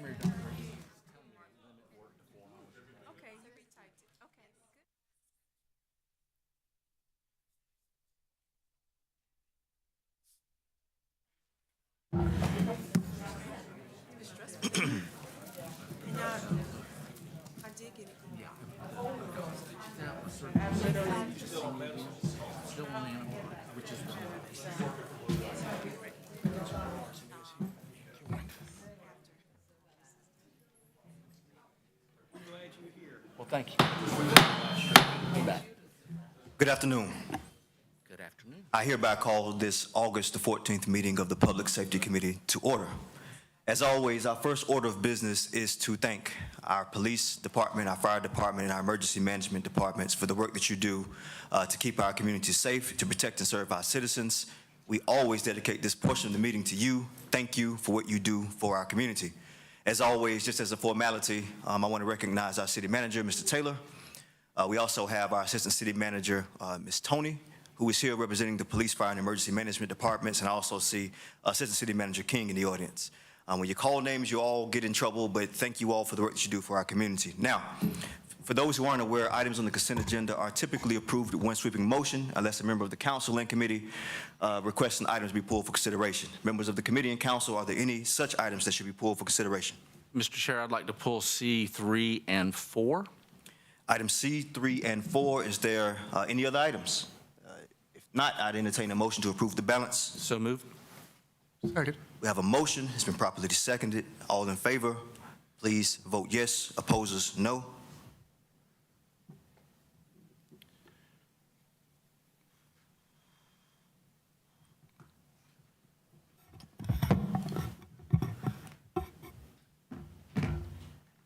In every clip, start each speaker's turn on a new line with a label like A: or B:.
A: primary doctor.
B: Okay, you retyped it. Okay, good. It was stressful. And I did get it.
A: Yeah. That was still on antibiotics, which is well, thank you. Be back.
C: Good afternoon.
A: Good afternoon.
C: I hereby call this August the 14th meeting of the Public Safety Committee to order. As always, our first order of business is to thank our police department, our fire department, and our emergency management departments for the work that you do to keep our community safe, to protect and serve our citizens. We always dedicate this portion of the meeting to you. Thank you for what you do for our community. As always, just as a formality, I want to recognize our city manager, Mr. Taylor. We also have our assistant city manager, Ms. Tony, who is here representing the police, fire, and emergency management departments, and I also see assistant city manager King in the audience. When you call names, you all get in trouble, but thank you all for the work that you do for our community. Now, for those who aren't aware, items on the consent agenda are typically approved with one sweeping motion unless a member of the council and committee requests an item to be pulled for consideration. Members of the committee and council, are there any such items that should be pulled for consideration?
A: Mr. Chair, I'd like to pull C3 and 4.
C: Item C, 3, and 4, is there any other items? If not, I'd entertain a motion to approve the balance.
A: So moved.
D: Second.
C: We have a motion. It's been properly seconded. All in favor, please vote yes. Opposers, no.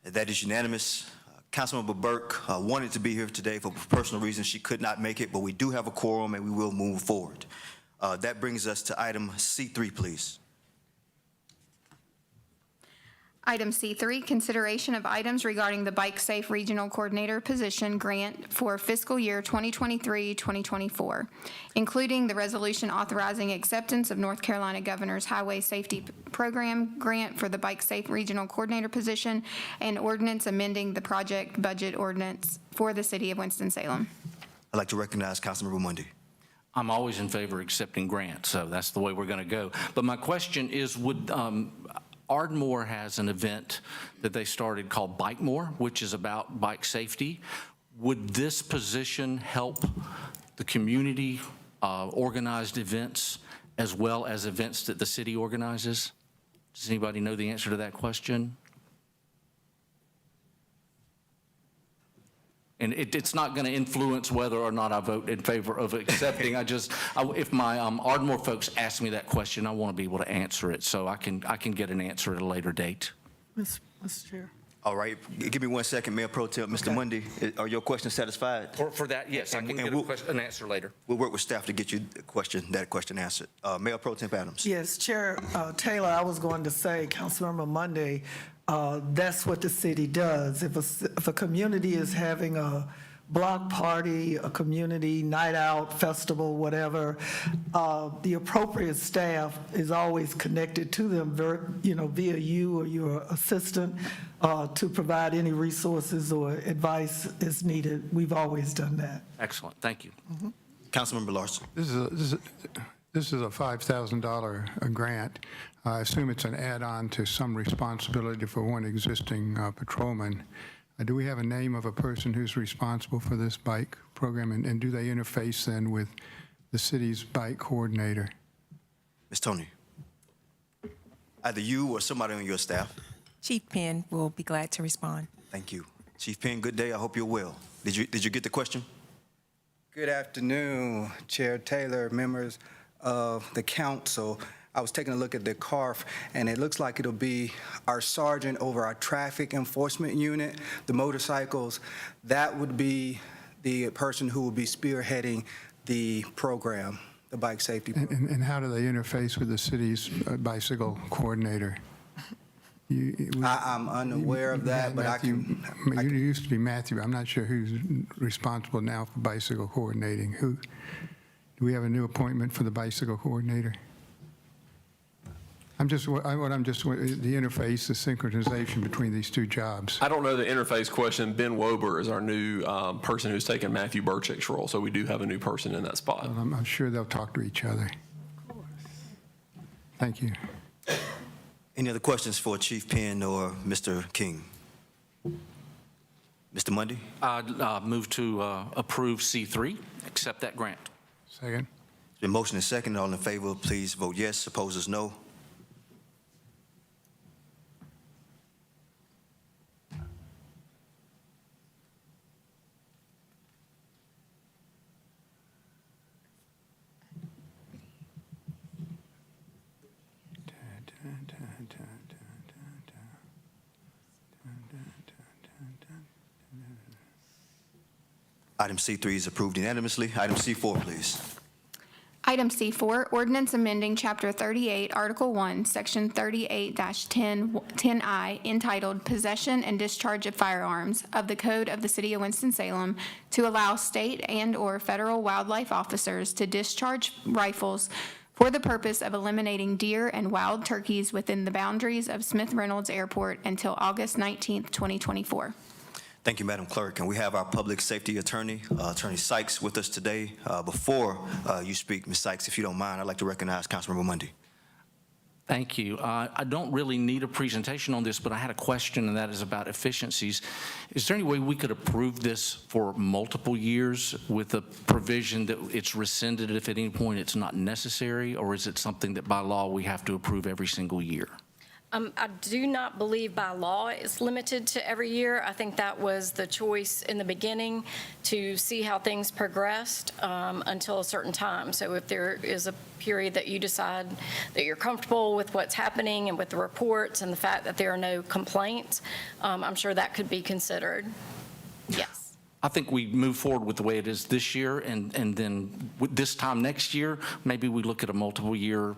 C: That is unanimous. Councilmember Burke wanted to be here today for personal reasons. She could not make it, but we do have a quorum and we will move forward. That brings us to item C3, please.
B: Item C3, consideration of items regarding the Bike Safe Regional Coordinator position grant for fiscal year 2023-2024, including the resolution authorizing acceptance of North Carolina Governor's Highway Safety Program grant for the Bike Safe Regional Coordinator position and ordinance amending the project budget ordinance for the city of Winston-Salem.
C: I'd like to recognize Councilmember Mundy.
A: I'm always in favor of accepting grants, so that's the way we're going to go. But my question is, would Ardmore has an event that they started called Bike More, which is about bike safety. Would this position help the community organized events as well as events that the city organizes? Does anybody know the answer to that question? And it's not going to influence whether or not I vote in favor of accepting. If my Ardmore folks ask me that question, I want to be able to answer it, so I can get an answer at a later date.
D: Mr. Chair.
C: All right, give me 1 second, Mayor Pro Tem. Mr. Mundy, are your questions satisfied?
A: For that, yes, I can get an answer later.
C: We'll work with staff to get you that question answered. Mayor Pro Tem Adams.
D: Yes, Chair Taylor, I was going to say, Councilmember Monday, that's what the city does. If a community is having a block party, a community night out, festival, whatever, the appropriate staff is always connected to them, via you or your assistant, to provide any resources or advice as needed. We've always done that.
A: Excellent, thank you.
D: Mm-hmm.
C: Councilmember Larson.
E: This is a $5,000 grant. I assume it's an add-on to some responsibility for one existing patrolman. Do we have a name of a person who's responsible for this bike program, and do they interface then with the city's bike coordinator?
C: Ms. Tony. Either you or somebody on your staff.
F: Chief Penn will be glad to respond.
C: Thank you. Chief Penn, good day. I hope you're well. Did you get the question?
G: Good afternoon, Chair Taylor, members of the council. I was taking a look at the CARF, and it looks like it'll be our sergeant over our traffic enforcement unit, the motorcycles. That would be the person who will be spearheading the program, the bike safety program.
E: And how do they interface with the city's bicycle coordinator?
G: I'm unaware of that, but
E: Matthew, you used to be Matthew. I'm not sure who's responsible now for bicycle coordinating. Do we have a new appointment for the bicycle coordinator? The interface, the synchronization between these two jobs.
H: I don't know the interface question. Ben Wober is our new person who's taken Matthew Burchick's role, so we do have a new person in that spot.
E: I'm sure they'll talk to each other. Thank you.
C: Any other questions for Chief Penn or Mr. King? Mr. Mundy?
A: I'd move to approve C3, accept that grant.
E: Second.
C: The motion is second. All in favor, please vote yes. Opposers, no. Item C3 is approved unanimously. Item C4, please.
B: Item C4, ordinance amending Chapter 38, Article 1, Section 38-10I, entitled Possession and Discharge of Firearms of the Code of the City of Winston-Salem to allow state and/or federal wildlife officers to discharge rifles for the purpose of eliminating deer and wild turkeys within the boundaries of Smith Reynolds Airport until August 19th, 2024.
C: Thank you, Madam Clerk. And we have our Public Safety Attorney, Attorney Sykes, with us today. Before you speak, Ms. Sykes, if you don't mind, I'd like to recognize Councilmember Mundy.
A: Thank you. I don't really need a presentation on this, but I had a question, and that is about efficiencies. Is there any way we could approve this for multiple years with a provision that it's rescinded if at any point it's not necessary, or is it something that by law we have to approve every single year?
I: I do not believe by law it's limited to every year. I think that was the choice in the beginning to see how things progressed until a certain time. So if there is a period that you decide that you're comfortable with what's happening and with the reports and the fact that there are no complaints, I'm sure that could be considered. Yes.
A: I think we move forward with the way it is this year, and then this time next year, maybe we look at a multiple-year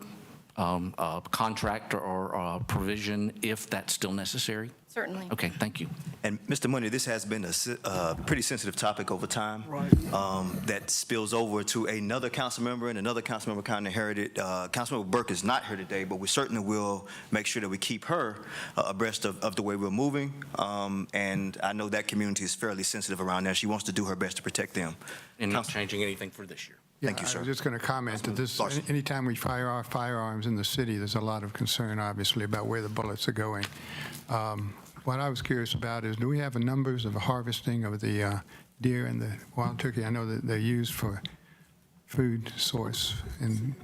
A: contract or provision if that's still necessary?
I: Certainly.
A: Okay, thank you.
C: And Mr. Mundy, this has been a pretty sensitive topic over time.
D: Right.
C: That spills over to another council member, and another council member kind of inherited. Councilmember Burke is not here today, but we certainly will make sure that we keep her abreast of the way we're moving. And I know that community is fairly sensitive around there. She wants to do her best to protect them.
A: And not changing anything for this year.
C: Thank you,
E: I
C: sir.
E: was just going to comment that this,
C: Larson.
E: anytime we fire off firearms in the city, there's a lot of concern, obviously, about where the bullets are going. What I was curious about is, do we have numbers of harvesting of the deer and the wild turkey? I know that they're used for food source. And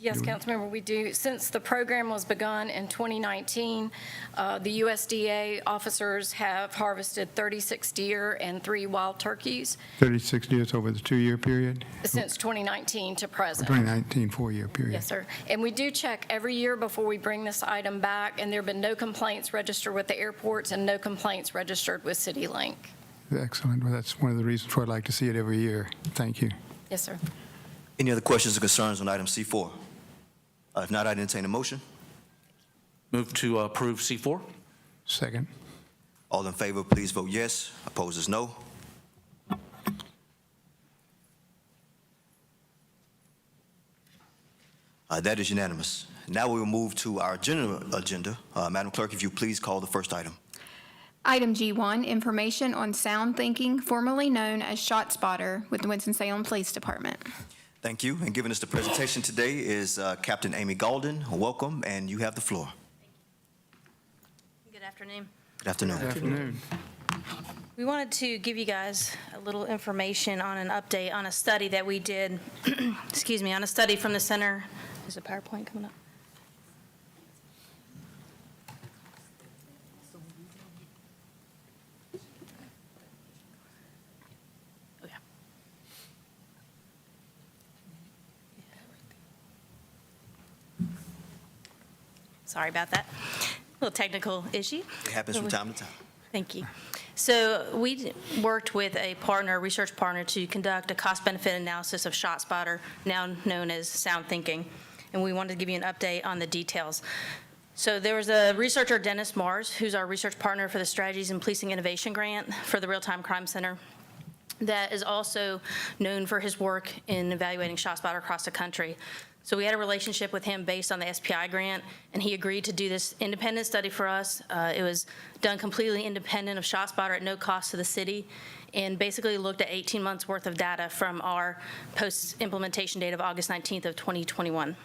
I: Yes, Councilmember, we do. Since the program was begun in 2019, the USDA officers have harvested 36 deer and 3 wild turkeys
E: 36 deers over the 2-year period?
I: since 2019 to present.
E: 2019 4-year period.
I: Yes, sir. And we do check every year before we bring this item back, and there have been no complaints registered with the airports and no complaints registered with CityLink.
E: Excellent. Well, that's one of the reasons why I'd like to see it every year. Thank you.
I: Yes, sir.
C: Any other questions or concerns on item C4? If not, I'd entertain a motion.
A: Move to approve C4?
E: Second.
C: All in favor, please vote yes. Opposers, no. That is unanimous. Now we will move to our general agenda. Madam Clerk, if you please call the first item.
B: Item G1, information on sound thinking, formerly known as ShotSpotter, with the Winston-Salem Police Department.
C: Thank you. And giving us the presentation today is Captain Amy Galden. Welcome, and you have the floor.
J: Good afternoon.
C: Good afternoon.
E: Good afternoon.
J: We wanted to give you guys a little information on an update on a study that we did, excuse me, on a study from the Center. Is a PowerPoint coming up? Oh, yeah. Sorry about that. Little technical issue.
C: It happens from time to time.
J: Thank you. So we worked with a partner, a research partner, to conduct a cost-benefit analysis of ShotSpotter, now known as Sound Thinking, and we wanted to give you an update on the details. So there was a researcher, Dennis Mars, who's our research partner for the Strategies in Policing Innovation Grant for the Real-Time Crime Center, that is also known for his work in evaluating ShotSpotter across the country. So we had a relationship with him based on the SPI grant, and he agreed to do this independent study for us. It was done completely independent of ShotSpotter at no cost to the city, and basically looked at 18 months worth of data from our post-implementation date of August 19th of 2021.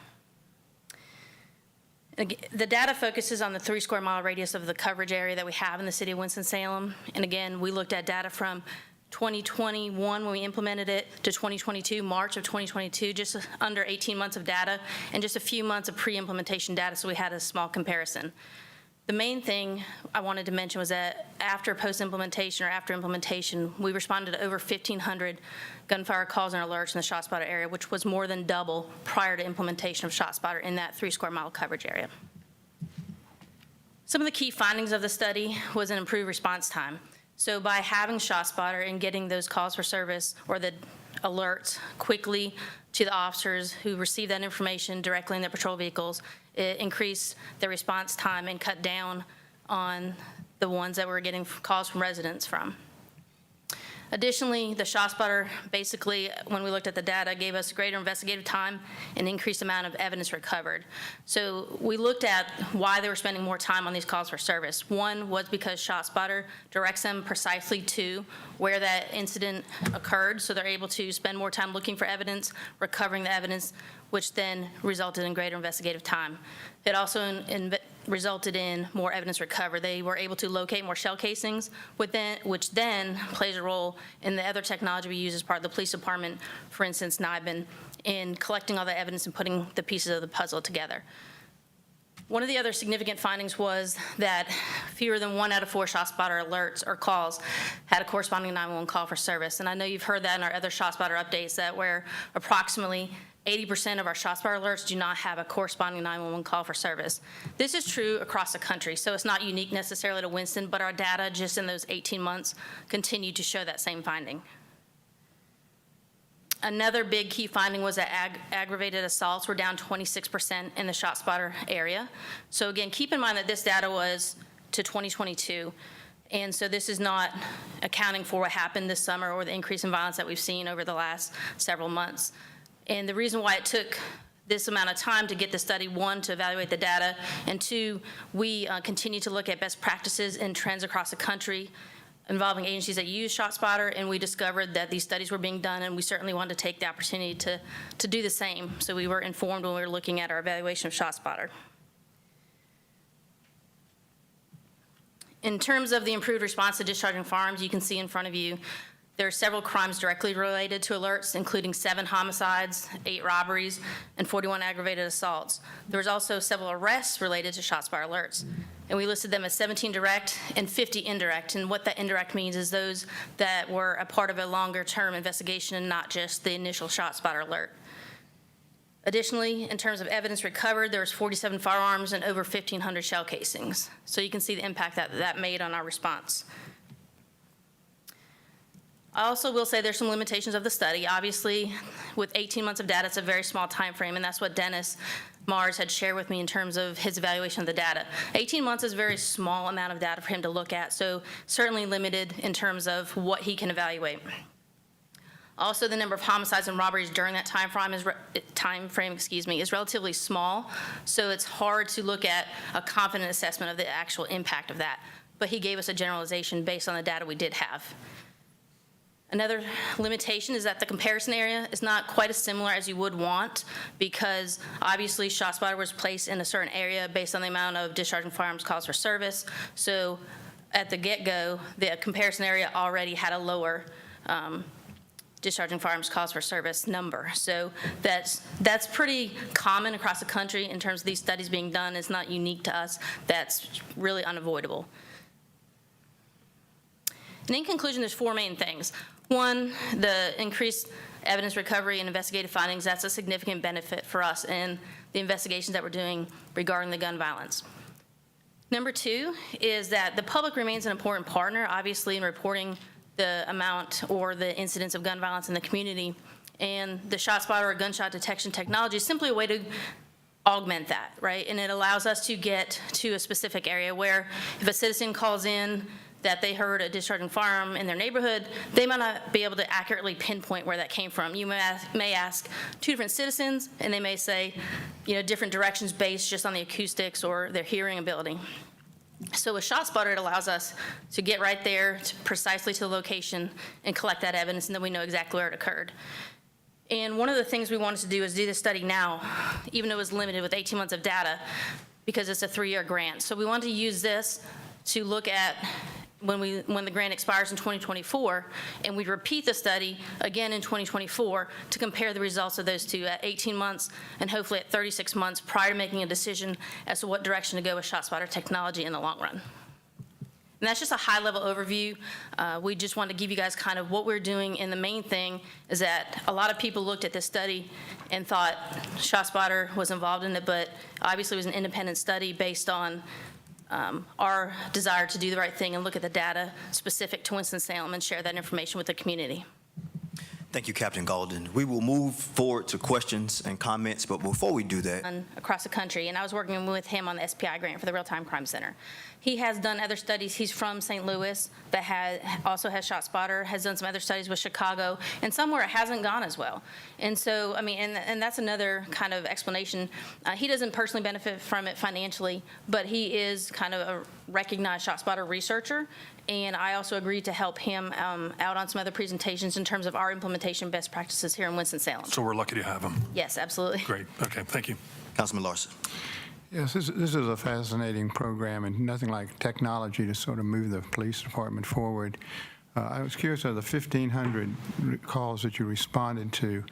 J: The data focuses on the 3 square mile radius of the coverage area that we have in the city of Winston-Salem. And again, we looked at data from 2021 when we implemented it to 2022, March of 2022, just under 18 months of data and just a few months of pre-implementation data, so we had a small comparison. The main thing I wanted to mention was that after post-implementation or after implementation, we responded to over 1,500 gunfire calls and alerts in the ShotSpotter area, which was more than double prior to implementation of ShotSpotter in that 3 square mile coverage area. Some of the key findings of the study was an improved response time. So by having ShotSpotter and getting those calls for service or the alerts quickly to the officers who receive that information directly in their patrol vehicles, it increased the response time and cut down on the ones that were getting calls from residents from. Additionally, the ShotSpotter, basically, when we looked at the data, gave us greater investigative time and increased amount of evidence recovered. So we looked at why they were spending more time on these calls for service. One was because ShotSpotter directs them precisely to where that incident occurred, so they're able to spend more time looking for evidence, recovering the evidence, which then resulted in greater investigative time. It also resulted in more evidence recovered. They were able to locate more shell casings, which then plays a role in the other technology we use as part of the police department, for instance, NIBIN, in collecting all the evidence and putting the pieces of the puzzle together. One of the other significant findings was that fewer than 1 out of 4 ShotSpotter alerts or calls had a corresponding 911 call for service. And I know you've heard that in our other ShotSpotter updates, that where approximately 80% of our ShotSpotter alerts do not have a corresponding 911 call for service. This is true across the country, so it's not unique necessarily to Winston, but our data just in those 18 months continued to show that same finding. Another big key finding was that aggravated assaults were down 26% in the ShotSpotter area. So again, keep in mind that this data was to 2022, and so this is not accounting for what happened this summer or the increase in violence that we've seen over the last several months. And the reason why it took this amount of time to get the study, 1, to evaluate the data, and 2, we continue to look at best practices and trends across the country involving agencies that use ShotSpotter, and we discovered that these studies were being done, and we certainly wanted to take the opportunity to do the same. So we were informed when we were looking at our evaluation of ShotSpotter. In terms of the improved response to discharging firearms, you can see in front of you there are several crimes directly related to alerts, including 7 homicides, 8 robberies, and 41 aggravated assaults. There was also several arrests related to ShotSpotter alerts, and we listed them as 17 direct and 50 indirect. And what that indirect means is those that were a part of a longer-term investigation and not just the initial ShotSpotter alert. Additionally, in terms of evidence recovered, there was 47 firearms and over 1,500 shell casings. So you can see the impact that made on our response. I also will say there's some limitations of the study. Obviously, with 18 months of data, it's a very small time frame, and that's what Dennis Mars had shared with me in terms of his evaluation of the data. 18 months is a very small amount of data for him to look at, so certainly limited in terms of what he can evaluate. Also, the number of homicides and robberies during that time frame is relatively small, so it's hard to look at a confident assessment of the actual impact of that. But he gave us a generalization based on the data we did have. Another limitation is that the comparison area is not quite as similar as you would want, because obviously ShotSpotter was placed in a certain area based on the amount of discharging firearms calls for service. So at the get-go, the comparison area already had a lower discharging firearms calls for service number. So that's pretty common across the country in terms of these studies being done. It's not unique to us. That's really unavoidable. And in conclusion, there's 4 main things. 1, the increased evidence recovery and investigative findings. That's a significant benefit for us in the investigations that we're doing regarding the gun violence. Number 2 is that the public remains an important partner, obviously, in reporting the amount or the incidence of gun violence in the community. And the ShotSpotter or gunshot detection technology is simply a way to augment that, right? And it allows us to get to a specific area where if a citizen calls in that they heard a discharging firearm in their neighborhood, they might not be able to accurately pinpoint where that came from. You may ask two different citizens, and they may say, different directions based just on the acoustics or their hearing ability. So with ShotSpotter, it allows us to get right there precisely to the location and collect that evidence, and then we know exactly where it occurred. And one of the things we wanted to do is do this study now, even though it was limited with 18 months of data, because it's a 3-year grant. So we wanted to use this to look at when the grant expires in 2024, and we'd repeat the study again in 2024 to compare the results of those two at 18 months and hopefully at 36 months prior to making a decision as to what direction to go with ShotSpotter technology in the long run. And that's just a high-level overview. We just wanted to give you guys kind of what we're doing, and the main thing is that a lot of people looked at this study and thought ShotSpotter was involved in it, but obviously it was an independent study based on our desire to do the right thing and look at the data specific to Winston-Salem and share that information with the community.
C: Thank you, Captain Galden. We will move forward to questions and comments, but before we do that,
J: Across the country, and I was working with him on the SPI grant for the Real-Time Crime Center. He has done other studies. He's from St. Louis that also has ShotSpotter, has done some other studies with Chicago, and somewhere it hasn't gone as well. And so, and that's another kind of explanation. He doesn't personally benefit from it financially, but he is kind of a recognized ShotSpotter researcher, and I also agreed to help him out on some other presentations in terms of our implementation best practices here in Winston-Salem.
K: So we're lucky to have him.
J: Yes, absolutely.
K: Great. Okay, thank you.
C: Councilman Larson.
E: Yes, this is a fascinating program, and nothing like technology to sort of move the police department forward. I was curious of the 1,500 calls that you responded to.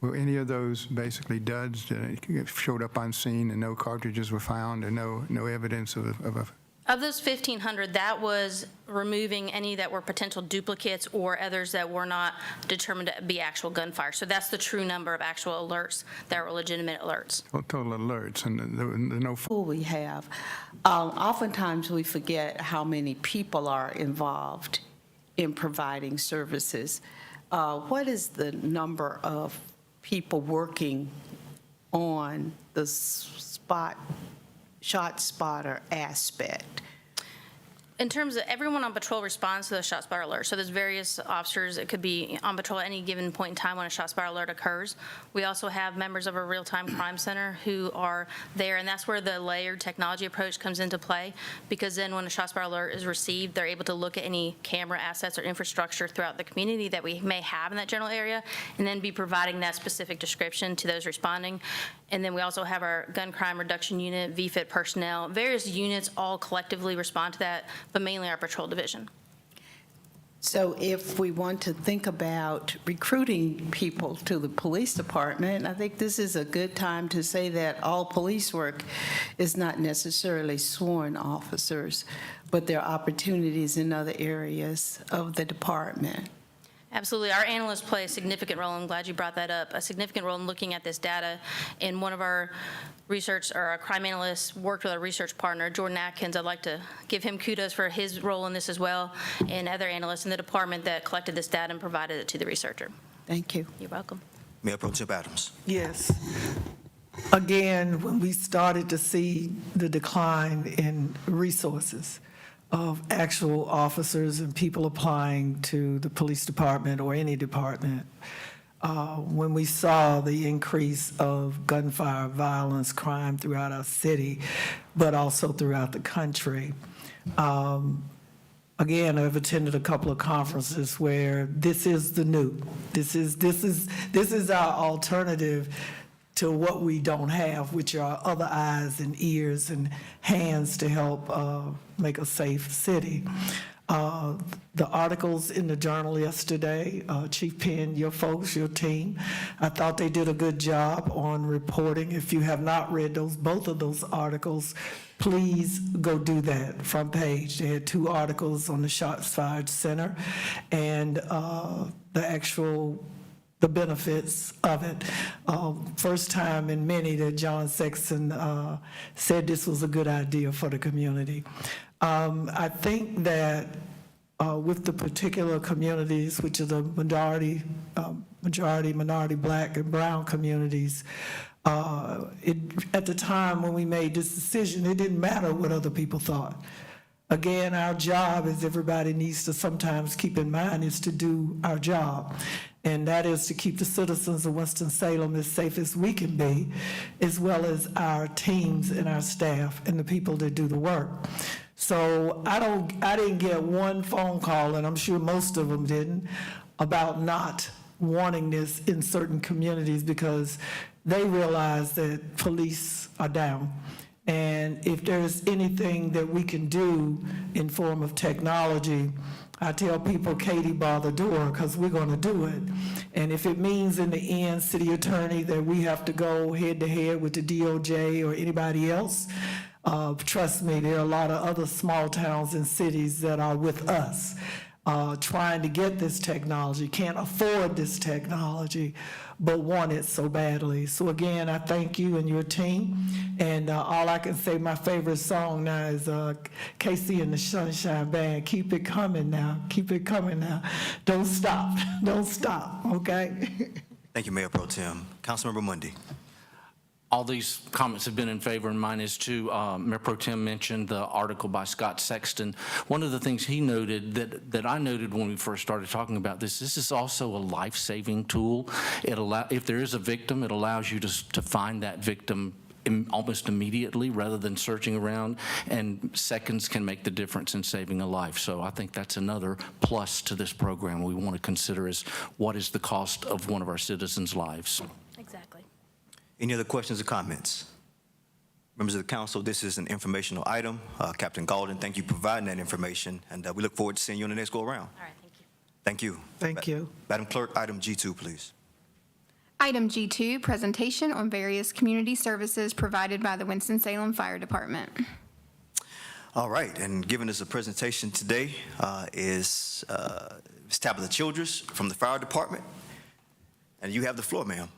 E: Were any of those basically duds that showed up on scene and no cartridges were found, or no evidence of a...
J: Of those 1,500, that was removing any that were potential duplicates or others that were not determined to be actual gunfire. So that's the true number of actual alerts that were legitimate alerts.
E: Well, total alerts, and there were no...
L: We have. Oftentimes we forget how many people are involved in providing services. What is the number of people working on the ShotSpotter aspect?
J: In terms of everyone on patrol responds to the ShotSpotter alert. So there's various officers that could be on patrol at any given point in time when a ShotSpotter alert occurs. We also have members of a real-time crime center who are there, and that's where the layered technology approach comes into play, because then when a ShotSpotter alert is received, they're able to look at any camera assets or infrastructure throughout the community that we may have in that general area, and then be providing that specific description to those responding. And then we also have our gun crime reduction unit, VFIT personnel, various units all collectively respond to that, but mainly our patrol division.
L: So if we want to think about recruiting people to the police department, I think this is a good time to say that all police work is not necessarily sworn officers, but there are opportunities in other areas of the department.
J: Absolutely. Our analysts play a significant role. I'm glad you brought that up. A significant role in looking at this data. And one of our our crime analysts worked with our research partner, Jordan Atkins. I'd like to give him kudos for his role in this as well, and other analysts in the department that collected this data and provided it to the researcher.
L: Thank you.
J: You're welcome.
C: Mayor Pro Tem Adams.
D: Yes. Again, when we started to see the decline in resources of actual officers and people applying to the police department or any department, when we saw the increase of gunfire violence, crime throughout our city, but also throughout the country. Again, I've attended a couple of conferences where this is the new. This is our alternative to what we don't have, which are other eyes and ears and hands to help make a safe city. The articles in the Journal yesterday, Chief Penn, your folks, your team, I thought they did a good job on reporting. If you have not read both of those articles, please go do that. Front page, they had 2 articles on the Shots Fired Center and the benefits of it. First time in many that John Sexton said this was a good idea for the community. I think that with the particular communities, which are the minority black and brown communities, at the time when we made this decision, it didn't matter what other people thought. Again, our job, as everybody needs to sometimes keep in mind, is to do our job. And that is to keep the citizens of Winston-Salem as safe as we can be, as well as our teams and our staff and the people that do the work. So I didn't get one phone call, and I'm sure most of them didn't, about not wanting this in certain communities because they realize that police are down. And if there's anything that we can do in form of technology, I tell people, Katie, bar the door, because we're going to do it. And if it means in the end, city attorney, that we have to go head-to-head with the DOJ or anybody else, trust me, there are a lot of other small towns and cities that are with us trying to get this technology, can't afford this technology, but want it so badly. So again, I thank you and your team. And all I can say, my favorite song now is Casey and the Sunshine Band. Keep it coming now. Keep it coming now. Don't stop. Don't stop, okay?
C: Thank you, Mayor Pro Tem. Councilmember Mundy.
A: All these comments have been in favor, and mine is too. Mayor Pro Tem mentioned the article by Scott Sexton. One of the things he noted that I noted when we first started talking about this is also a life-saving tool. If there is a victim, it allows you to find that victim almost immediately rather than searching around, and seconds can make the difference in saving a life. So I think that's another plus to this program we want to consider is what is the cost of one of our citizens' lives.
J: Exactly.
C: Any other questions or comments? Members of the council, this is an informational item. Captain Galden, thank you for providing that information, and we look forward to seeing you on the next go-around.
J: All right, thank you.
C: Thank you.
D: Thank you.
C: Madam Clerk, item G2, please.
B: Item G2, presentation on various community services provided by the Winston-Salem Fire Department.
C: All right, and giving us a presentation today is Tabitha Childress from the Fire Department, and you have the floor, ma'am.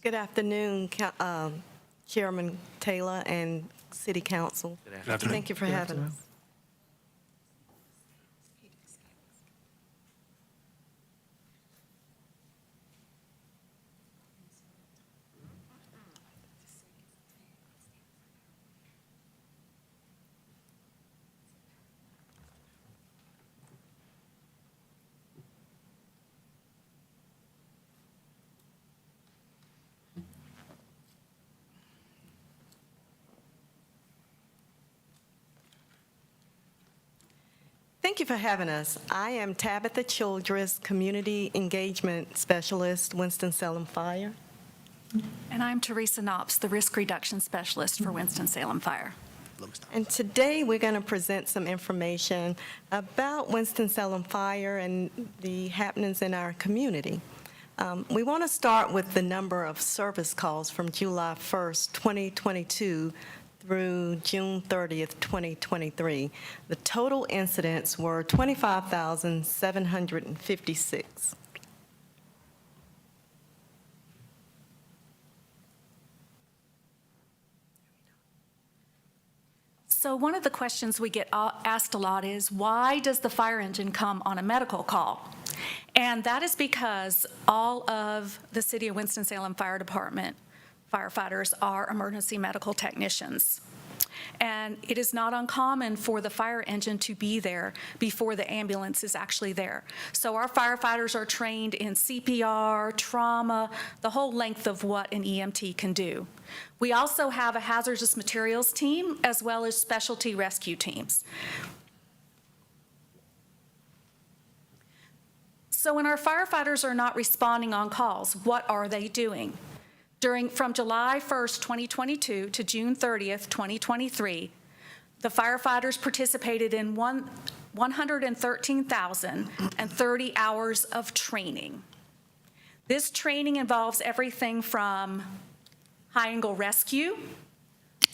M: Good afternoon, Chairman Taylor and City Council.
K: Good afternoon.
M: Thank you for having us. Thank you for having us. I am Tabitha Childress, Community Engagement Specialist, Winston-Salem Fire.
N: And I'm Teresa Knops, the Risk Reduction Specialist for Winston-Salem Fire.
M: And today we're going to present some information about Winston-Salem Fire and the happenings in our community. We want to start with the number of service calls from July 1st, 2022 through June 30th, 2023. The total incidents were 25,756.
N: So one of the questions we get asked a lot is, why does the fire engine come on a medical call? And that is because all of the City of Winston-Salem Fire Department firefighters are emergency medical technicians. And it is not uncommon for the fire engine to be there before the ambulance is actually there. So our firefighters are trained in CPR, trauma, the whole length of what an EMT can do. We also have a hazardous materials team as well as specialty rescue teams. So when our firefighters are not responding on calls, what are they doing? From July 1st, 2022 to June 30th, 2023, the firefighters participated in 113,030 hours of training. This training involves everything from high-angle rescue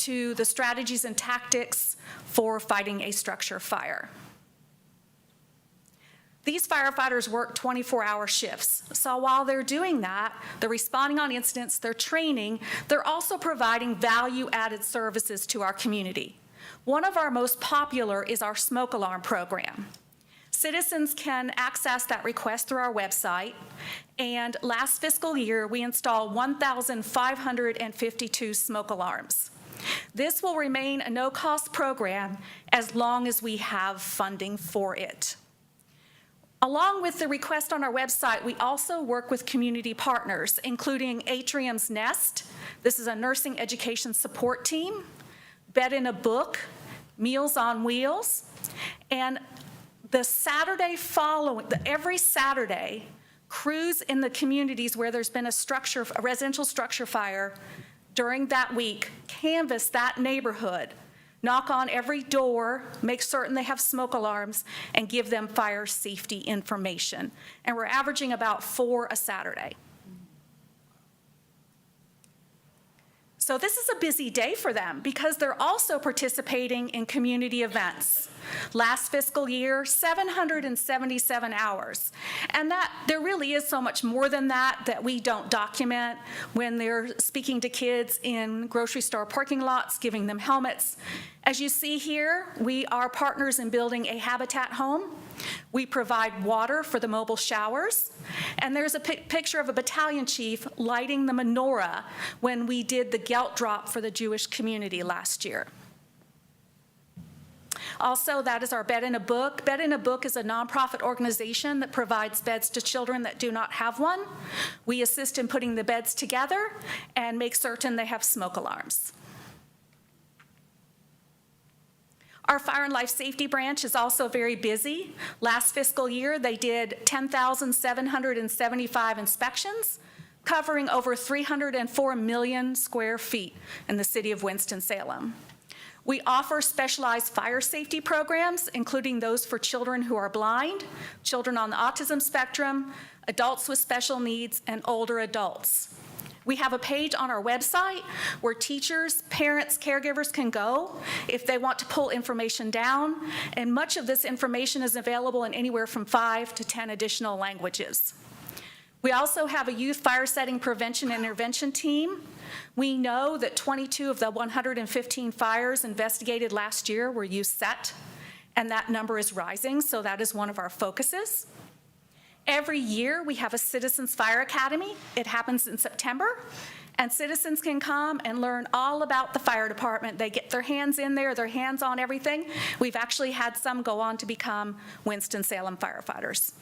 N: to the strategies and tactics for fighting a structure fire. These firefighters work 24-hour shifts. So while they're doing that, they're responding on incidents, they're training, they're also providing value-added services to our community. One of our most popular is our smoke alarm program. Citizens can access that request through our website, and last fiscal year, we installed 1,552 smoke alarms. This will remain a no-cost program as long as we have funding for it. Along with the request on our website, we also work with community partners, including Atrium's Nest. This is a nursing education support team, Bed in a Book, Meals on Wheels, and the Saturday following, every Saturday, crews in the communities where there's been a residential structure fire during that week canvass that neighborhood, knock on every door, make certain they have smoke alarms, and give them fire safety information. And we're averaging about 4 a Saturday. So this is a busy day for them because they're also participating in community events. Last fiscal year, 777 hours. And that there really is so much more than that we don't document when they're speaking to kids in grocery store parking lots, giving them helmets. As you see here, we are partners in building a habitat home. We provide water for the mobile showers. And there's a picture of a battalion chief lighting the menorah when we did the gelt drop for the Jewish community last year. Also, that is our Bed in a Book. Bed in a Book is a nonprofit organization that provides beds to children that do not have one. We assist in putting the beds together and make certain they have smoke alarms. Our Fire and Life Safety branch is also very busy. Last fiscal year, they did 10,775 inspections, covering over 304 million square feet in the city of Winston-Salem. We offer specialized fire safety programs, including those for children who are blind, children on the autism spectrum, adults with special needs, and older adults. We have a page on our website where teachers, parents, caregivers can go if they want to pull information down, and much of this information is available in anywhere from 5 to 10 additional languages. We also have a youth fire setting prevention and intervention team. We know that 22 of the 115 fires investigated last year were youth set, and that number is rising, so that is one of our focuses. Every year, we have a Citizens Fire Academy. It happens in September, and citizens can come and learn all about the fire department. They get their hands in there, their hands on everything. We've actually had some go on to become Winston-Salem firefighters.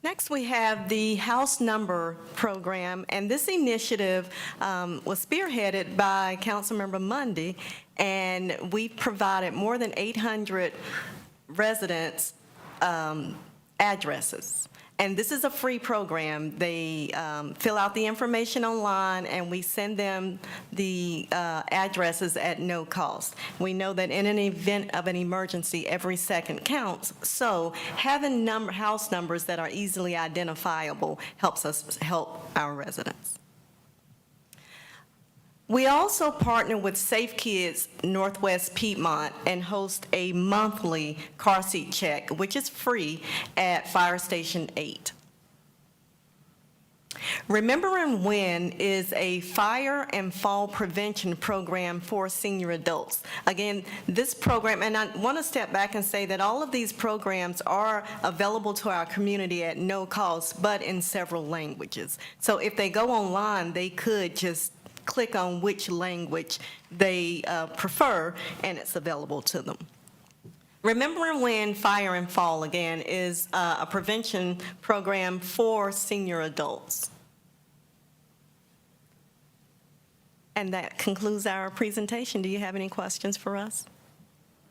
M: Next, we have the House Number Program, and this initiative was spearheaded by Councilmember Mundy, and we provided more than 800 residents addresses. And this is a free program. They fill out the information online, and we send them the addresses at no cost. We know that in an event of an emergency, every second counts. So having house numbers that are easily identifiable helps us help our residents. We also partner with Safe Kids Northwest Piedmont and host a monthly car seat check, which is free at Fire Station 8. Remembering When is a fire and fall prevention program for senior adults. Again, this program, and I want to step back and say that all of these programs are available to our community at no cost, but in several languages. So if they go online, they could just click on which language they prefer, and it's available to them. Remembering When Fire and Fall, again, is a prevention program for senior adults. And that concludes our presentation. Do you have any questions for us?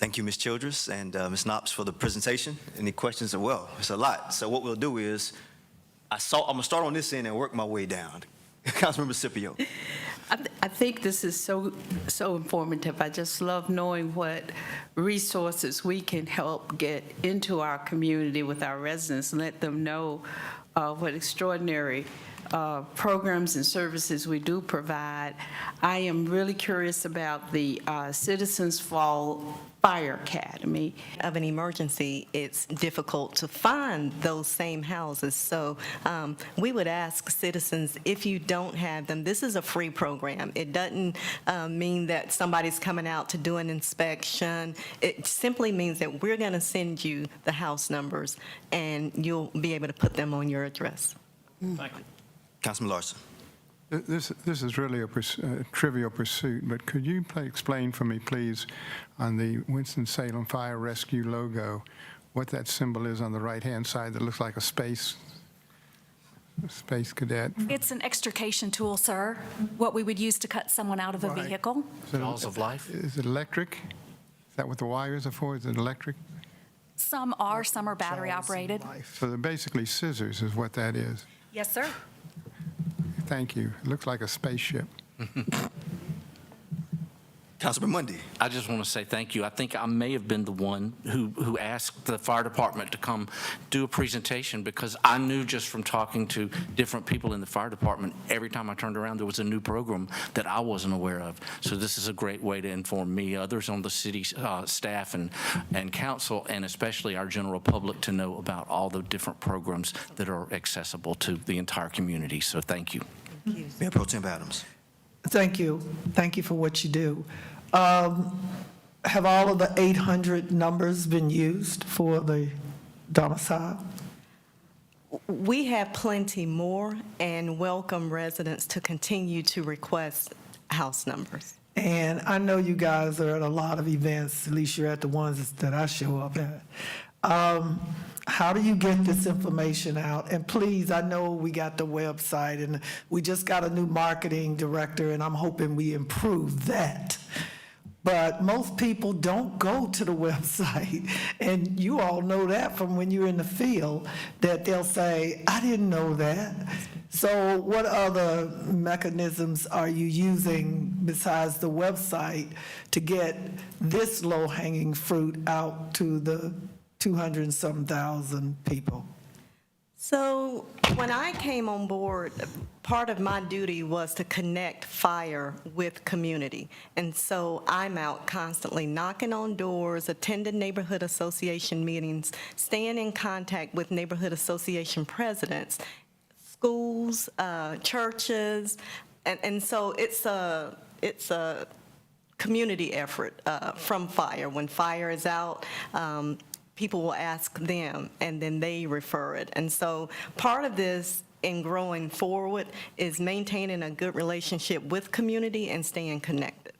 C: Thank you, Ms. Childress and Ms. Knox, for the presentation. Any questions? Well, it's a lot. So what we'll do is, I'm going to start on this end and work my way down. Councilmember Scipio.
L: I think this is so informative. I just love knowing what resources we can help get into our community with our residents and let them know what extraordinary programs and services we do provide. I am really curious about the Citizens Fall Fire Academy.
M: Of an emergency, it's difficult to find those same houses. So we would ask citizens, if you don't have them, this is a free program. It doesn't mean that somebody's coming out to do an inspection. It simply means that we're going to send you the house numbers, and you'll be able to put them on your address.
C: Thank you. Councilman Larson.
E: This is really a trivial pursuit, but could you explain for me, please, on the Winston-Salem Fire Rescue logo, what that symbol is on the right-hand side that looks like a space cadet?
N: It's an extrication tool, sir, what we would use to cut someone out of a vehicle.
A: Jaws of life?
E: Is it electric? Is that what the wires are for? Is it electric?
N: Some are battery operated.
E: So they're basically scissors is what that is.
N: Yes, sir.
E: Thank you. It looks like a spaceship.
C: Councilman Mundy.
A: I just want to say thank you. I think I may have been the one who asked the fire department to come do a presentation, because I knew just from talking to different people in the fire department, every time I turned around, there was a new program that I wasn't aware of. So this is a great way to inform me, others on the city staff and council, and especially our general public, to know about all the different programs that are accessible to the entire community. So thank you.
C: Mayor Pro Tem Adams.
D: Thank you. Thank you for what you do. Have all of the 800 numbers been used for the domicile?
M: We have plenty more and welcome residents to continue to request house numbers.
D: And I know you guys are at a lot of events, at least you're at the ones that I show up at. How do you get this information out? And please, I know we got the website and we just got a new marketing director, and I'm hoping we improve that. But most people don't go to the website, and you all know that from when you're in the field, that they'll say, I didn't know that. So what other mechanisms are you using besides the website to get this low-hanging fruit out to the 200 and some thousand people?
M: So when I came on board, part of my duty was to connect fire with community. And so I'm out constantly knocking on doors, attending neighborhood association meetings, staying in contact with neighborhood association presidents, schools, churches. And so it's a community effort from fire. When fire is out, people will ask them, and then they refer it. And so part of this in growing forward is maintaining a good relationship with community and staying connected.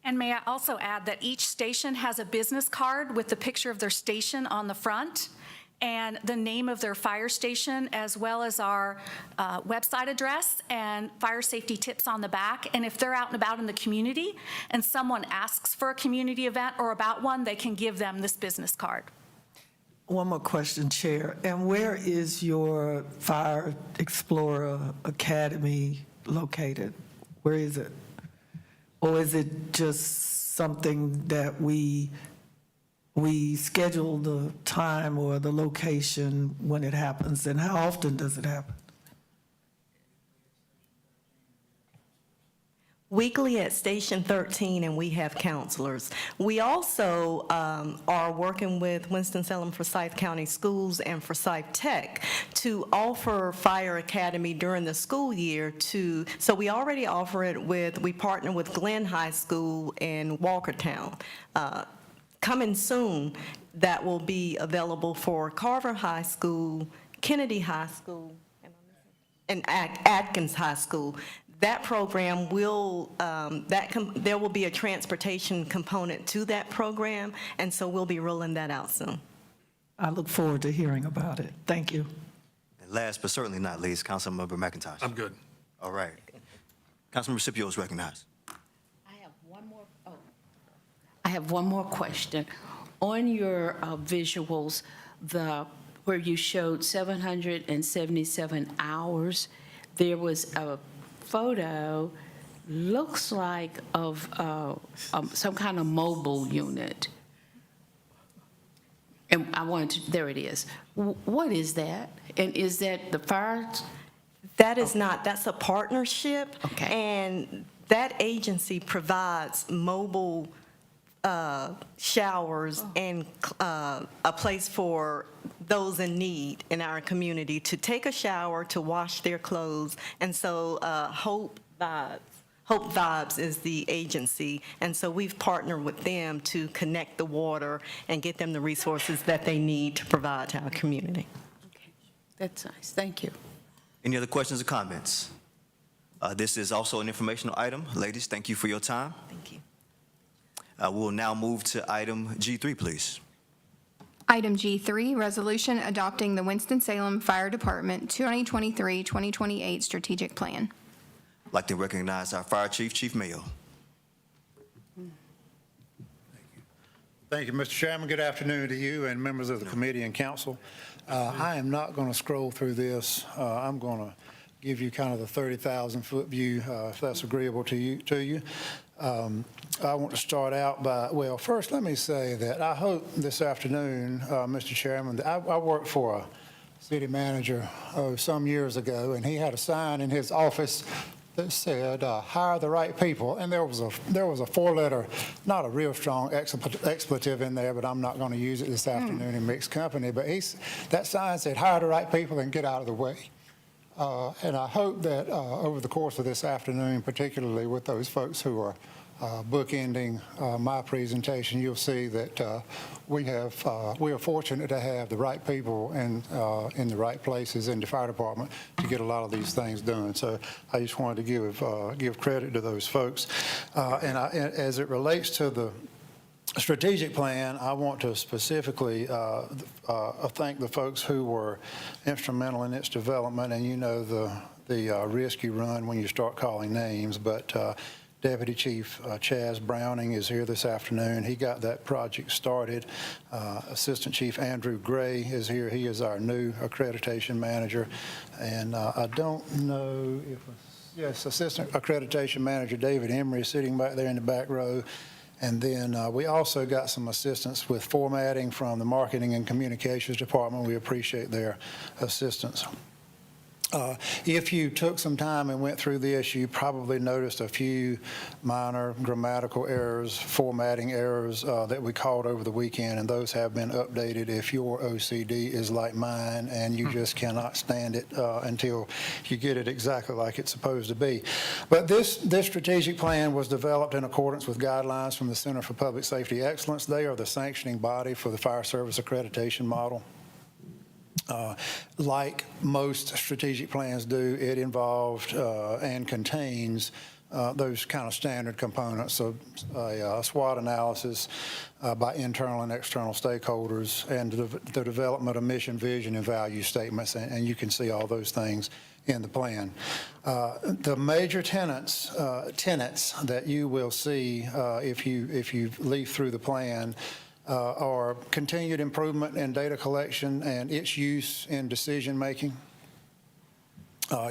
N: And may I also add that each station has a business card with the picture of their station on the front and the name of their fire station, as well as our website address and fire safety tips on the back. And if they're out and about in the community and someone asks for a community event or about one, they can give them this business card.
D: One more question, Chair. And where is your Fire Explorer Academy located? Where is it? Or is it just something that we schedule the time or the location when it happens? And how often does it happen?
M: Weekly at Station 13, and we have counselors. We also are working with Winston-Salem Forsyth County Schools and Forsyth Tech to offer Fire Academy during the school year so we already offer it we partner with Glenn High School in Walkertown. Coming soon, that will be available for Carver High School, Kennedy High School, and Atkins High School. That program will, there will be a transportation component to that program, and so we'll be rolling that out soon.
D: I look forward to hearing about it. Thank you.
C: And last but certainly not least, Councilmember McIntosh.
K: I'm good.
C: All right. Councilmember Scipio is recognized.
O: I have one more question. On your visuals, where you showed 777 hours, there was a photo, looks like of some kind of mobile unit. And I wanted to, there it is. What is that? And is that the fire?
M: That is not, that's a partnership.
O: Okay.
M: And that agency provides mobile showers and a place for those in need in our community to take a shower, to wash their clothes. And so Hope Vibes is the agency. And so we've partnered with them to connect the water and get them the resources that they need to provide to our community.
O: Okay, that's nice. Thank you.
C: Any other questions or comments? This is also an informational item. Ladies, thank you for your time.
F: Thank you.
C: We'll now move to item G3, please.
B: Item G3, resolution adopting the Winston-Salem Fire Department 2023-2028 strategic plan.
C: I'd like to recognize our Fire Chief, Chief Mayo.
P: Thank you, Mr. Chairman. Good afternoon to you and members of the committee and council. I am not going to scroll through this. I'm going to give you kind of the 30,000-foot view, if that's agreeable to you. I want to start out by, well, first let me say that I hope this afternoon, Mr. Chairman, that I worked for a city manager some years ago, and he had a sign in his office that said, hire the right people. And there was a four-letter, not a real strong expletive in there, but I'm not going to use it this afternoon in mixed company. But that sign said, hire the right people and get out of the way. And I hope that over the course of this afternoon, particularly with those folks who are bookending my presentation, you'll see that we are fortunate to have the right people in the right places in the fire department to get a lot of these things done. So I just wanted to give credit to those folks. And as it relates to the strategic plan, I want to specifically thank the folks who were instrumental in its development. And you know the risk you run when you start calling names, but Deputy Chief Chaz Browning is here this afternoon. He got that project started. Assistant Chief Andrew Gray is here. He is our new accreditation manager. And I don't know if, yes, Assistant Accreditation Manager David Emery is sitting back there in the back row. And then we also got some assistance with formatting from the Marketing and Communications Department. We appreciate their assistance. If you took some time and went through this, you probably noticed a few minor grammatical errors, formatting errors that we caught over the weekend, and those have been updated if your OCD is like mine and you just cannot stand it until you get it exactly like it's supposed to be. But this strategic plan was developed in accordance with guidelines from the Center for Public Safety Excellence. They are the sanctioning body for the fire service accreditation model. Like most strategic plans do, it involved and contains those kind of standard components of a SWOT analysis by internal and external stakeholders, and the development of mission, vision, and value statements, and you can see all those things in the plan. The major tenets that you will see if you leaf through the plan are continued improvement in data collection and its use in decision making.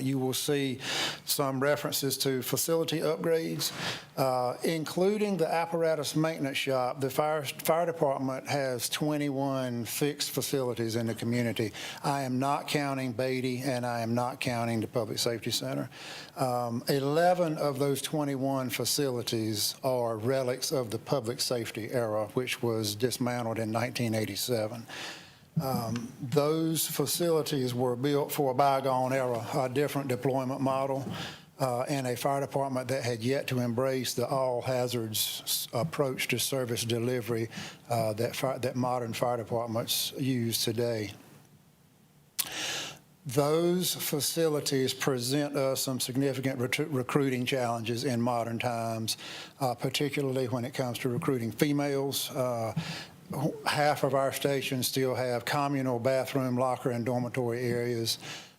P: You will see some references to facility upgrades, including the apparatus maintenance shop. The fire department has 21 fixed facilities in the community. I am not counting Beatty, and I am not counting the Public Safety Center. 11 of those 21 facilities are relics of the public safety era, which was dismantled in 1987. Those facilities were built for a bygone era, a different deployment model, and a fire department that had yet to embrace the all hazards approach to service delivery that modern fire departments use today. Those facilities present us some significant recruiting challenges in modern times, particularly when it comes to recruiting females. Half of our stations still have communal bathroom, locker, and dormitory areas.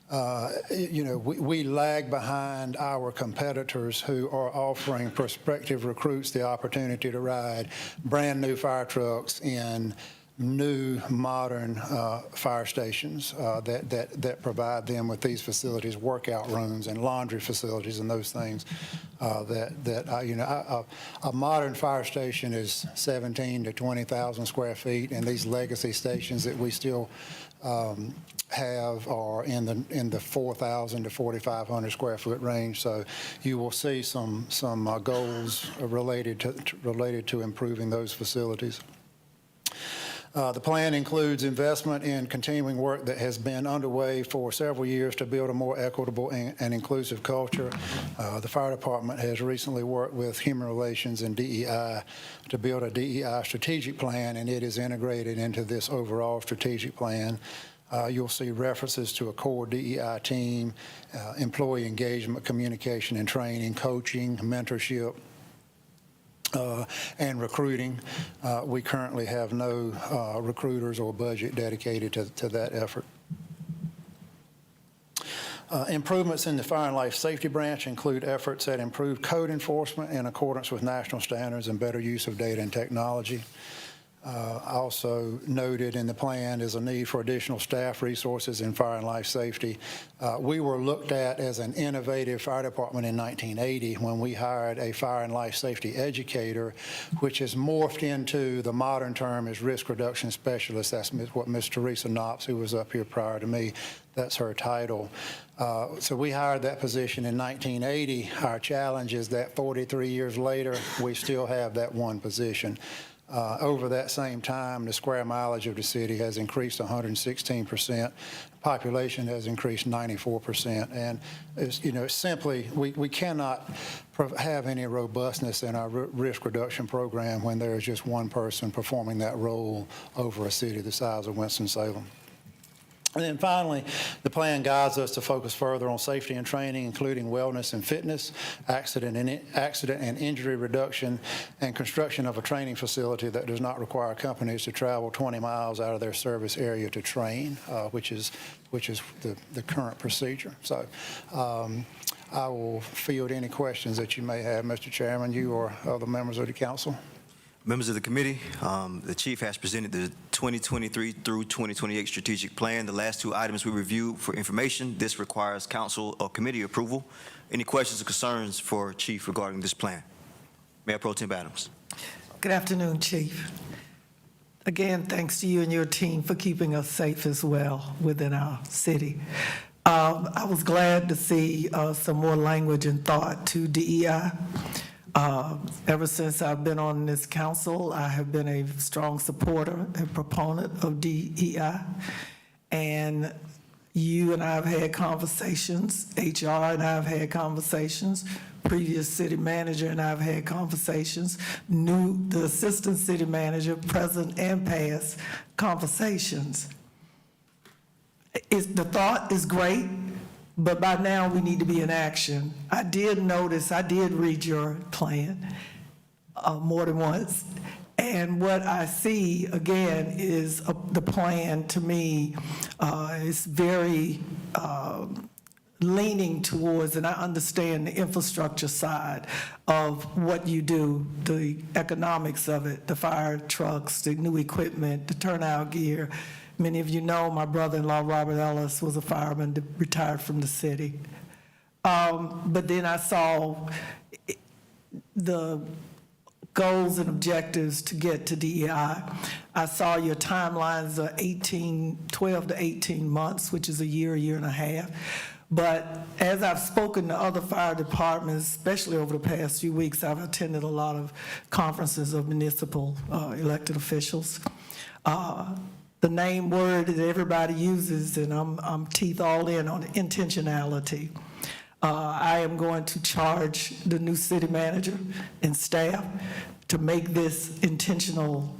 P: We lag behind our competitors who are offering prospective recruits the opportunity to ride brand new fire trucks in new modern fire stations that provide them with these facilities, workout rooms and laundry facilities and those things a modern fire station is 17 to 20,000 square feet, and these legacy stations that we still have are in the 4,000 to 4,500 square foot range. So you will see some goals related to improving those facilities. The plan includes investment in continuing work that has been underway for several years to build a more equitable and inclusive culture. The fire department has recently worked with Human Relations and DEI to build a DEI strategic plan, and it is integrated into this overall strategic plan. You'll see references to a core DEI team, employee engagement, communication and training, coaching, mentorship, and recruiting. We currently have no recruiters or budget dedicated to that effort. Improvements in the Fire and Life Safety Branch include efforts that improve code enforcement in accordance with national standards and better use of data and technology. Also noted in the plan is a need for additional staff resources in fire and life safety. We were looked at as an innovative fire department in 1980 when we hired a fire and life safety educator, which has morphed into the modern term as risk reduction specialist. That's what Ms. Teresa Knox, who was up here prior to me, that's her title. So we hired that position in 1980. Our challenge is that 43 years later, we still have that one position. Over that same time, the square mileage of the city has increased 116%. Population has increased 94%. And it's simply, we cannot have any robustness in our risk reduction program when there is just one person performing that role over a city the size of Winston-Salem. And then finally, the plan guides us to focus further on safety and training, including wellness and fitness, accident and injury reduction, and construction of a training facility that does not require companies to travel 20 miles out of their service area to train, which is the current procedure. So I will field any questions that you may have, Mr. Chairman, you or other members of the council.
C: Members of the committee, the chief has presented the 2023 through 2028 strategic plan. The last two items we reviewed for information. This requires council or committee approval. Any questions or concerns for Chief regarding this plan? Mayor Pro Tem Adams.
D: Good afternoon, Chief. Again, thanks to you and your team for keeping us safe as well within our city. I was glad to see some more language and thought to DEI. Ever since I've been on this council, I have been a strong supporter and proponent of DEI. And you and I have had conversations, HR and I have had conversations, previous city manager and I have had conversations, the assistant city manager, present and past conversations. The thought is great, but by now we need to be in action. I did read your plan more than once. And what I see, again, is the plan to me is very leaning towards, and I understand the infrastructure side of what you do, the economics of it, the fire trucks, the new equipment, the turnout gear. Many of you know my brother-in-law, Robert Ellis, was a fireman that retired from the city. But then I saw the goals and objectives to get to DEI. I saw your timelines of 12 to 18 months, which is a year and a half. But as I've spoken to other fire departments, especially over the past few weeks, I've attended a lot of conferences of municipal elected officials. The name word that everybody uses, and I'm teeth all in on intentionality. I am going to charge the new city manager and staff to make this intentional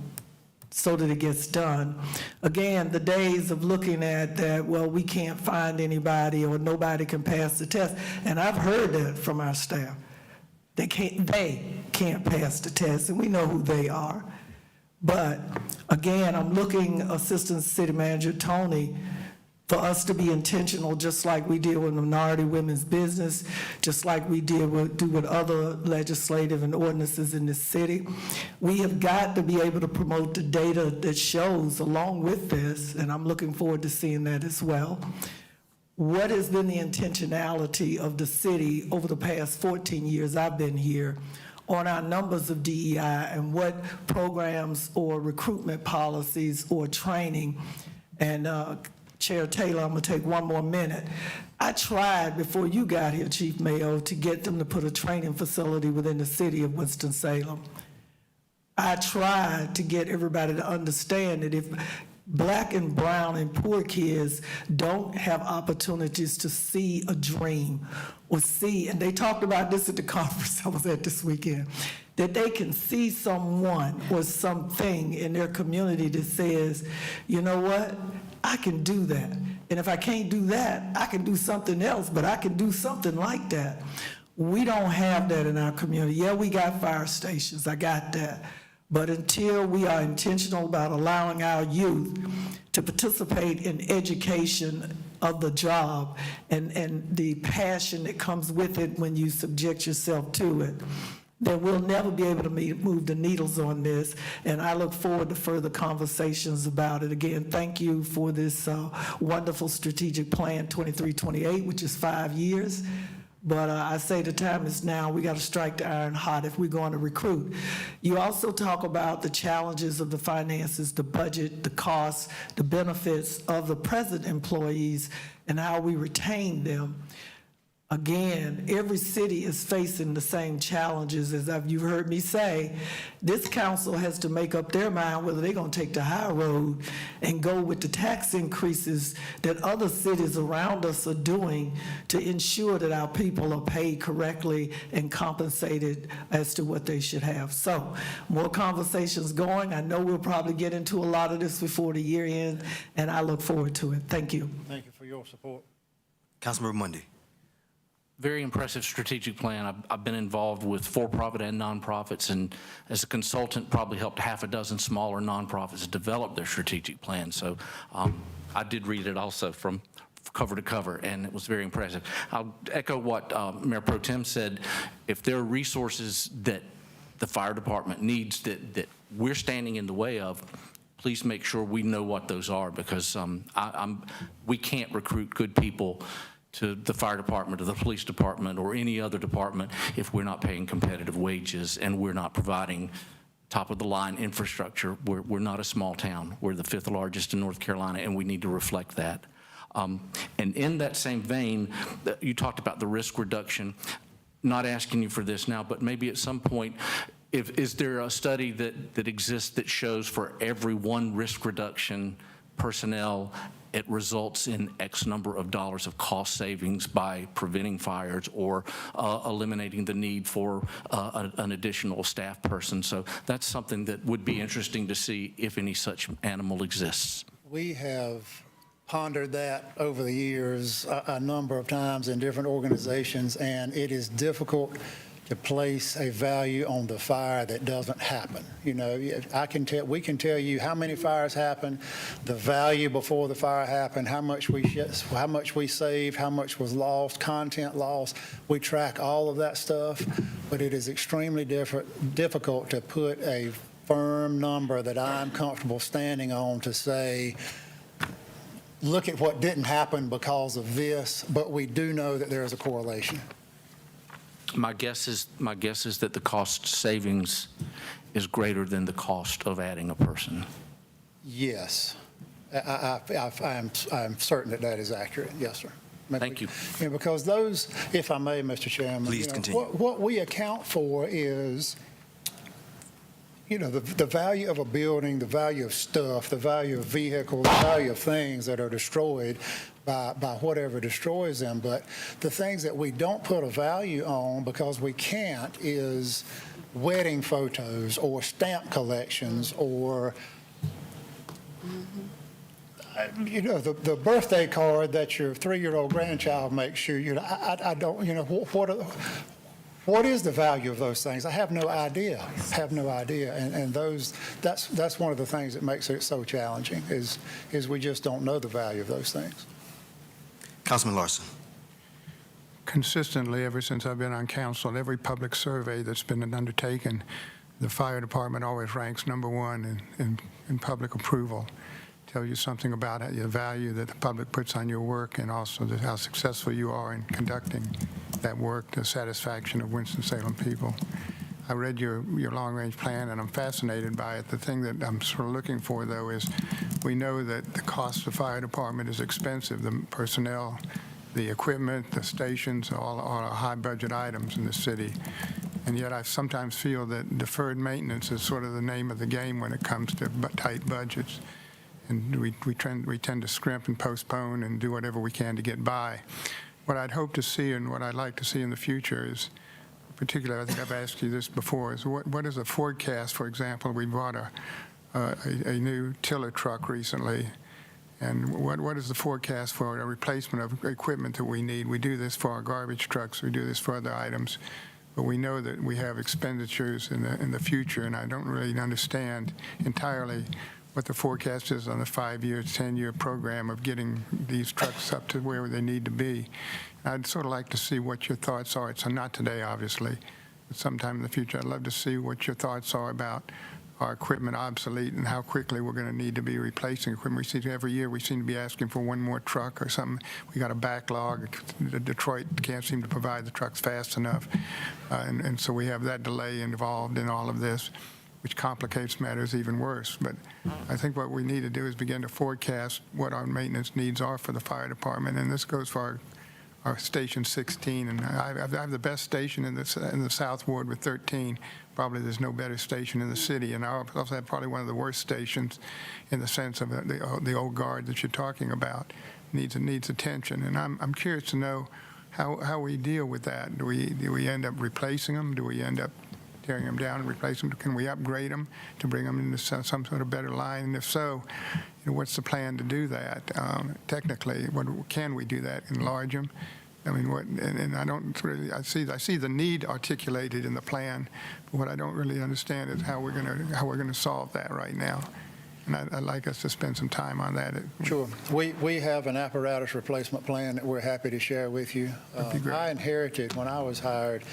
D: so that it gets done. Again, the days of looking at that, well, we can't find anybody or nobody can pass the test, and I've heard that from our staff. They can't pass the test, and we know who they are. But again, I'm looking, Assistant City Manager Tony, for us to be intentional, just like we did with minority women's business, just like we do with other legislative and ordinances in this city. We have got to be able to promote the data that shows along with this, and I'm looking forward to seeing that as well. What has been the intentionality of the city over the past 14 years I've been here on our numbers of DEI, and what programs or recruitment policies or training? And Chair Taylor, I'm gonna take one more minute. I tried before you got here, Chief Mayo, to get them to put a training facility within the city of Winston-Salem. I tried to get everybody to understand that if Black and brown and poor kids don't have opportunities to see a dream or see, and they talked about this at the conference I was at this weekend, that they can see someone or something in their community that says, you know what, I can do that. And if I can't do that, I can do something else, but I can do something like that. We don't have that in our community. Yeah, we got fire stations, I got that. But until we are intentional about allowing our youth to participate in education of the job and the passion that comes with it when you subject yourself to it, then we'll never be able to move the needles on this. And I look forward to further conversations about it. Again, thank you for this wonderful strategic plan 23-28, which is 5 years. But I say the time is now. We got to strike the iron hot if we're going to recruit. You also talk about the challenges of the finances, the budget, the costs, the benefits of the present employees, and how we retain them. Again, every city is facing the same challenges as you've heard me say. This council has to make up their mind whether they're going to take the high road and go with the tax increases that other cities around us are doing to ensure that our people are paid correctly and compensated as to what they should have. So, more conversations going. I know we'll probably get into a lot of this before the year end, and I look forward to it. Thank you.
P: Thank you for your support.
C: Councilmember Mundy.
A: Very impressive strategic plan. I've been involved with for-profit and nonprofits, and as a consultant, probably helped half a dozen smaller nonprofits develop their strategic plan. So I did read it also from cover to cover, and it was very impressive. I'll echo what Mayor Pro Tem said. If there are resources that the fire department needs that we're standing in the way of, please make sure we know what those are, because we can't recruit good people to the fire department or the police department or any other department if we're not paying competitive wages and we're not providing top-of-the-line infrastructure. We're not a small town. We're the 5th largest in North Carolina, and we need to reflect that. And in that same vein, you talked about the risk reduction. Not asking you for this now, but maybe at some point, is there a study that exists that shows for every one risk reduction personnel, it results in X number of dollars of cost savings by preventing fires or eliminating the need for an additional staff person? So that's something that would be interesting to see if any such animal exists.
P: We have pondered that over the years a number of times in different organizations, and it is difficult to place a value on the fire that doesn't happen. You know, we can tell you how many fires happen, the value before the fire happened, how much we saved, how much was lost, content lost. We track all of that stuff, but it is extremely difficult to put a firm number that I'm comfortable standing on to say, look at what didn't happen because of this, but we do know that there is a correlation.
A: My guess is that the cost savings is greater than the cost of adding a person.
P: Yes, I'm certain that that is accurate. Yes, sir.
A: Thank you.
P: Yeah, because those, if I may, Mr. Chairman,
C: Please continue.
P: What we account for is, the value of a building, the value of stuff, the value of vehicles, the value of things that are destroyed by whatever destroys them. But the things that we don't put a value on because we can't is wedding photos or stamp collections or, the birthday card that your 3-year-old grandchild makes you. I don't, what is the value of those things? I have no idea. And that's one of the things that makes it so challenging is we just don't know the value of those things.
C: Councilman Larson.
E: Consistently, ever since I've been on council, every public survey that's been undertaken, the fire department always ranks #1 in public approval. Tell you something about the value that the public puts on your work and also how successful you are in conducting that work, the satisfaction of Winston-Salem people. I read your long-range plan, and I'm fascinated by it. The thing that I'm sort of looking for, though, is we know that the cost of the fire department is expensive. The personnel, the equipment, the stations, all are high-budget items in the city. And yet I sometimes feel that deferred maintenance is sort of the name of the game when it comes to tight budgets. And we tend to scrimp and postpone and do whatever we can to get by. What I'd hope to see and what I'd like to see in the future is, particularly, I think I've asked you this before, is what is a forecast? For example, we bought a new tiller truck recently, And what is the forecast for a replacement of equipment that we need? We do this for our garbage trucks, we do this for other items, but we know that we have expenditures in the future, and I don't really understand entirely what the forecast is on the 5-year, 10-year program of getting these trucks up to where they need to be. I'd sort of like to see what your thoughts are. It's not today, obviously, but sometime in the future. I'd love to see what your thoughts are about our equipment obsolete and how quickly we're going to need to be replacing equipment. We see every year we seem to be asking for one more truck or something. We got a backlog. Detroit can't seem to provide the trucks fast enough, and so we have that delay involved in all of this, which complicates matters even worse. But I think what we need to do is begin to forecast what our maintenance needs are for the fire department, and this goes for our Station 16, and I have the best station in the South Ward with 13. Probably there's no better station in the city, and I also have probably one of the worst stations in the sense of the old guard that you're talking about needs attention. And I'm curious to know how we deal with that. Do we end up replacing them? Do we end up tearing them down and replacing them? Can we upgrade them to bring them into some sort of better line? And if so, what's the plan to do that? Technically, can we do that? Enlarge them? I mean, and I don't really, I see the need articulated in the plan, but what I don't really understand is how we're going to solve that right now. And I'd like us to spend some time on that.
P: Sure. We have an apparatus replacement plan that we're happy to share with you. I inherited, when I was hired,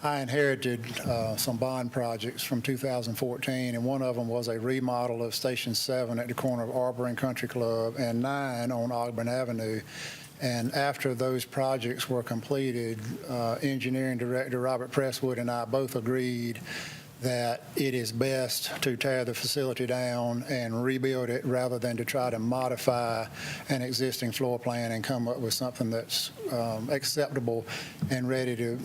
P: some bond projects from 2014, and one of them was a remodel of Station 7 at the corner of Arbor and Country Club and 9 on Ogburn Avenue. And after those projects were completed, Engineering Director Robert Presswood and I both agreed that it is best to tear the facility down and rebuild it rather than to try to modify an existing floor plan and come up with something that's acceptable and ready to,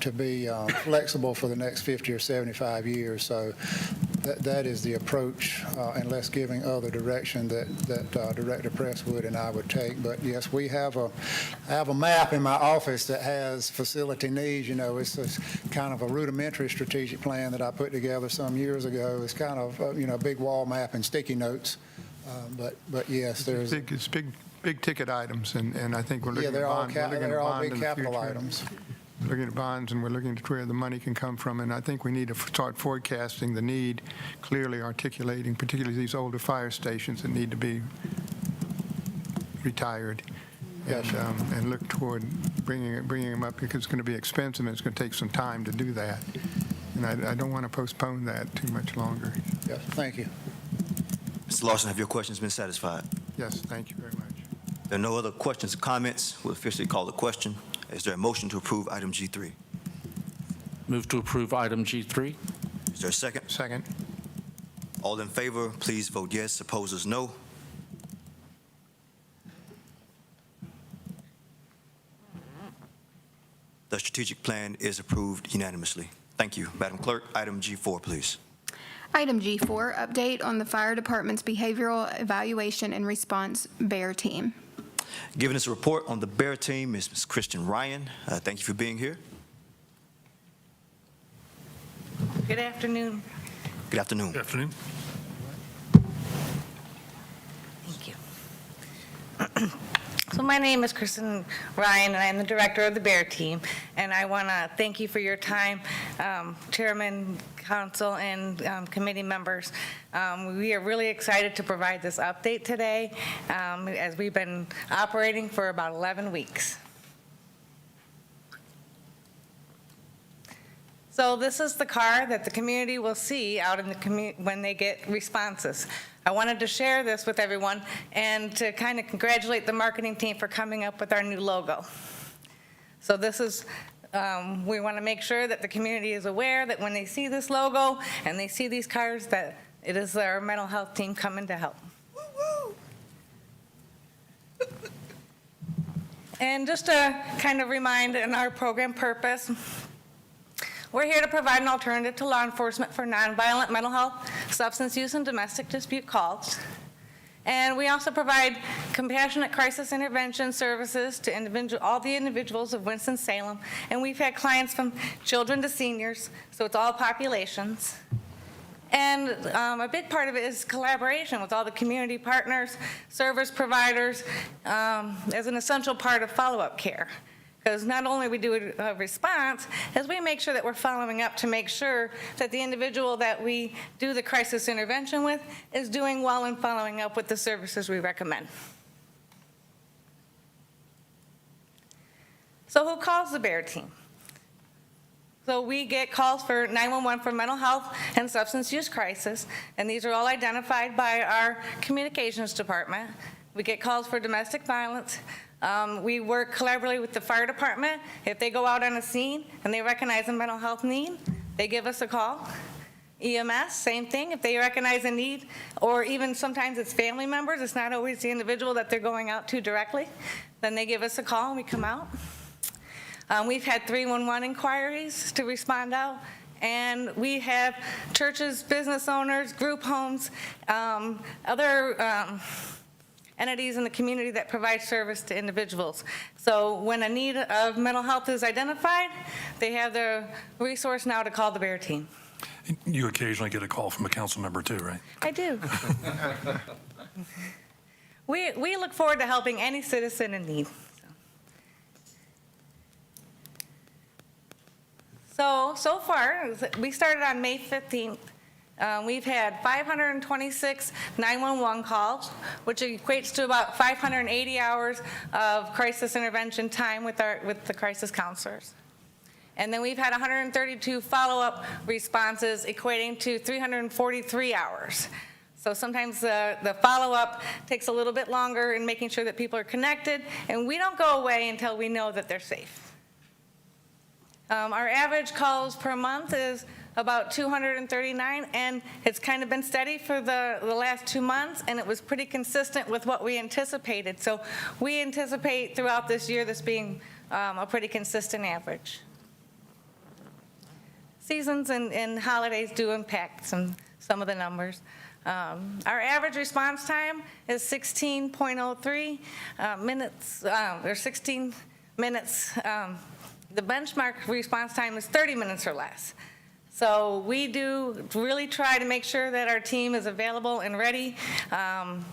P: to be flexible for the next 50 or 75 years. So that is the approach, unless giving other direction that Director Presswood and I would take. But yes, I have a map in my office that has facility needs. It's kind of a rudimentary strategic plan that I put together some years ago. It's kind of a big wall map and sticky notes. But yes, there's
E: it's big ticket items, and I think we're looking
P: they're
E: at bonds.
P: they're all big capital items.
E: We're looking at bonds, and we're looking at where the money can come from, and I think we need to start forecasting the need, clearly articulating, particularly these older fire stations that need to be retired. Yes. And look toward bringing them up, because it's going to be expensive and it's going to take some time to do that. And I don't want to postpone that too much longer.
P: Yes, thank you.
C: Mr. Lawson, have your questions been satisfied?
E: Yes, thank you very much.
C: There are no other questions or comments. We'll officially call the question. Is there a motion to approve item G3?
A: Move to approve item G3.
C: Is there a second?
E: Second.
C: All in favor, please vote yes. Opposers, no. The strategic plan is approved unanimously. Thank you. Madam Clerk, item G4, please.
B: Item G4, update on the fire department's behavioral evaluation and response BEAR team.
C: Giving us a report on the BEAR team is Ms. Kristen Ryan. Thank you for being here.
Q: Good afternoon.
C: Good afternoon.
K: Good afternoon.
Q: Thank you. So my name is Kristen Ryan, and I'm the director of the BEAR team. And I want to thank you for your time, Chairman, Council, and committee members. We are really excited to provide this update today, as we've been operating for about 11 weeks. So this is the car that the community will see out in the community when they get responses. I wanted to share this with everyone and to kind of congratulate the marketing team for coming up with our new logo. So this is, we want to make sure that the community is aware that when they see this logo and they see these cars, that it is our mental health team coming to help. And just to kind of remind in our program purpose, we're here to provide an alternative to law enforcement for nonviolent mental health, substance use, and domestic dispute calls. And we also provide compassionate crisis intervention services to all the individuals of Winston-Salem. And we've had clients from children to seniors, so it's all populations. And a big part of it is collaboration with all the community partners, service providers, as an essential part of follow-up care. Because not only we do a response, as we make sure that we're following up to make sure that the individual that we do the crisis intervention with is doing well and following up with the services we recommend. So who calls the BEAR team? So we get calls for 911 for mental health and substance use crisis, and these are all identified by our communications department. We get calls for domestic violence. We work collaboratively with the fire department. If they go out on a scene and they recognize a mental health need, they give us a call. EMS, same thing. If they recognize a need, or even sometimes it's family members, it's not always the individual that they're going out to directly, then they give us a call and we come out. We've had 311 inquiries to respond out, and we have churches, business owners, group homes, other entities in the community that provide service to individuals. So when a need of mental health is identified, they have the resource now to call the BEAR team.
K: You occasionally get a call from a council member too, right?
Q: I do. We look forward to helping any citizen in need. So far, we started on May 15th. We've had 526 911 calls, which equates to about 580 hours of crisis intervention time with the crisis counselors. And then we've had 132 follow-up responses, equating to 343 hours. So sometimes the follow-up takes a little bit longer in making sure that people are connected, and we don't go away until we know that they're safe. Our average calls per month is about 239, and it's kind of been steady for the last 2 months, and it was pretty consistent with what we anticipated. So we anticipate throughout this year this being a pretty consistent average. Seasons and holidays do impact some of the numbers. Our average response time is 16.03 minutes, or 16 minutes. The benchmark response time is 30 minutes or less. So we do really try to make sure that our team is available and ready. Some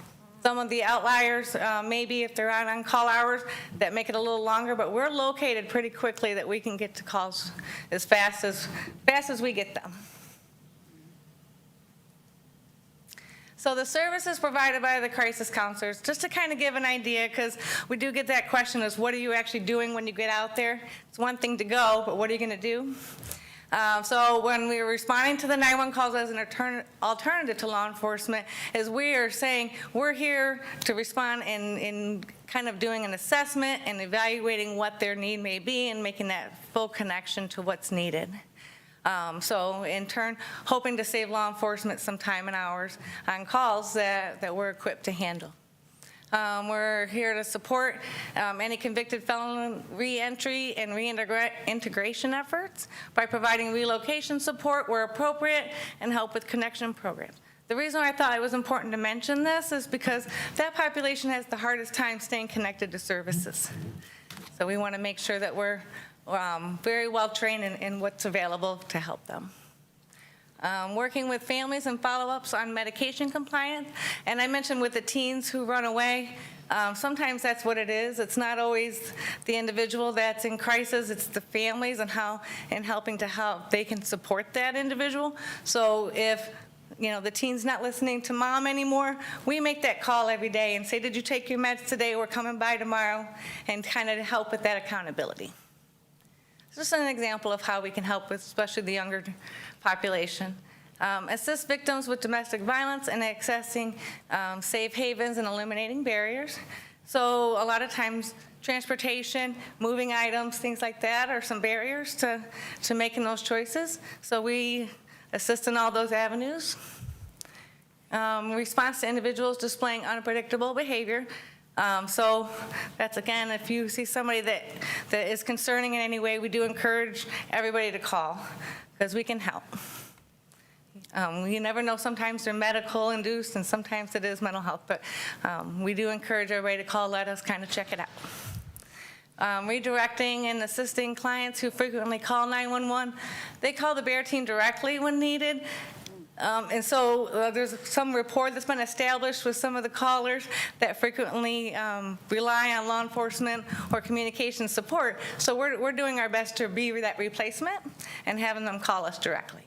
Q: of the outliers, maybe if they're out on call hours, that make it a little longer, but we're located pretty quickly that we can get to calls as fast as we get them. So the services provided by the crisis counselors, just to kind of give an idea, because we do get that question, is what are you actually doing when you get out there? It's one thing to go, but what are you going to do? So when we are responding to the 911 calls as an alternative to law enforcement, is we are saying we're here to respond in kind of doing an assessment and evaluating what their need may be and making that full connection to what's needed. So in turn, hoping to save law enforcement some time and hours on calls that we're equipped to handle. We're here to support any convicted felon reentry and reintegration efforts by providing relocation support where appropriate and help with connection programs. The reason I thought it was important to mention this is because that population has the hardest time staying connected to services. So we want to make sure that we're very well trained in what's available to help them. Working with families and follow-ups on medication compliance. And I mentioned with the teens who run away, sometimes that's what it is. It's not always the individual that's in crisis, it's the families and how, and helping to help they can support that individual. So if the teen's not listening to mom anymore, we make that call every day and say, did you take your meds today? We're coming by tomorrow, and kind of help with that accountability. Just an example of how we can help with especially the younger population. Assist victims with domestic violence and accessing safe havens and eliminating barriers. So a lot of times transportation, moving items, things like that are some barriers to making those choices. So we assist in all those avenues. Response to individuals displaying unpredictable behavior. So that's, again, if you see somebody that is concerning in any way, we do encourage everybody to call because we can help. You never know, sometimes they're medical induced and sometimes it is mental health, but we do encourage everybody to call, let us kind of check it out. Redirecting and assisting clients who frequently call 911. They call the BEAR team directly when needed. And so there's some rapport that's been established with some of the callers that frequently rely on law enforcement or communication support. So we're doing our best to be that replacement and having them call us directly.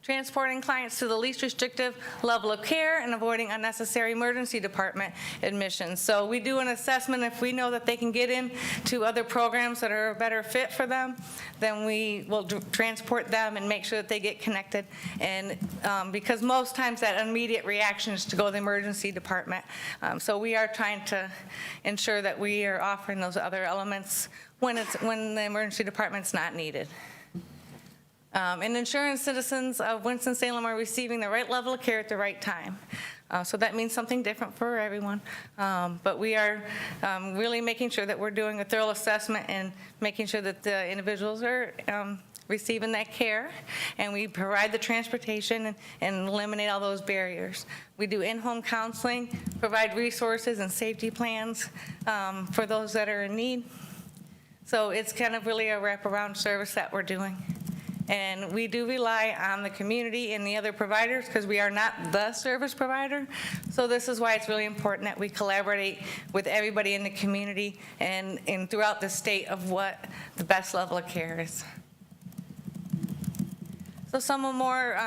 Q: Transporting clients to the least restrictive level of care and avoiding unnecessary emergency department admissions. So we do an assessment. If we know that they can get in to other programs that are a better fit for them, then we will transport them and make sure that they get connected. And because most times that immediate reaction is to go to the emergency department. So we are trying to ensure that we are offering those other elements when the emergency department's not needed. And ensuring citizens of Winston-Salem are receiving the right level of care at the right time. So that means something different for everyone. But we are really making sure that we're doing a thorough assessment and making sure that the individuals are receiving that care. And we provide the transportation and eliminate all those barriers. We do in-home counseling, provide resources and safety plans for those that are in need. So it's kind of really a wraparound service that we're doing. And we do rely on the community and the other providers because we are not the service provider. So this is why it's really important that we collaborate with everybody in the community and throughout the state of what the best level of care is. So some more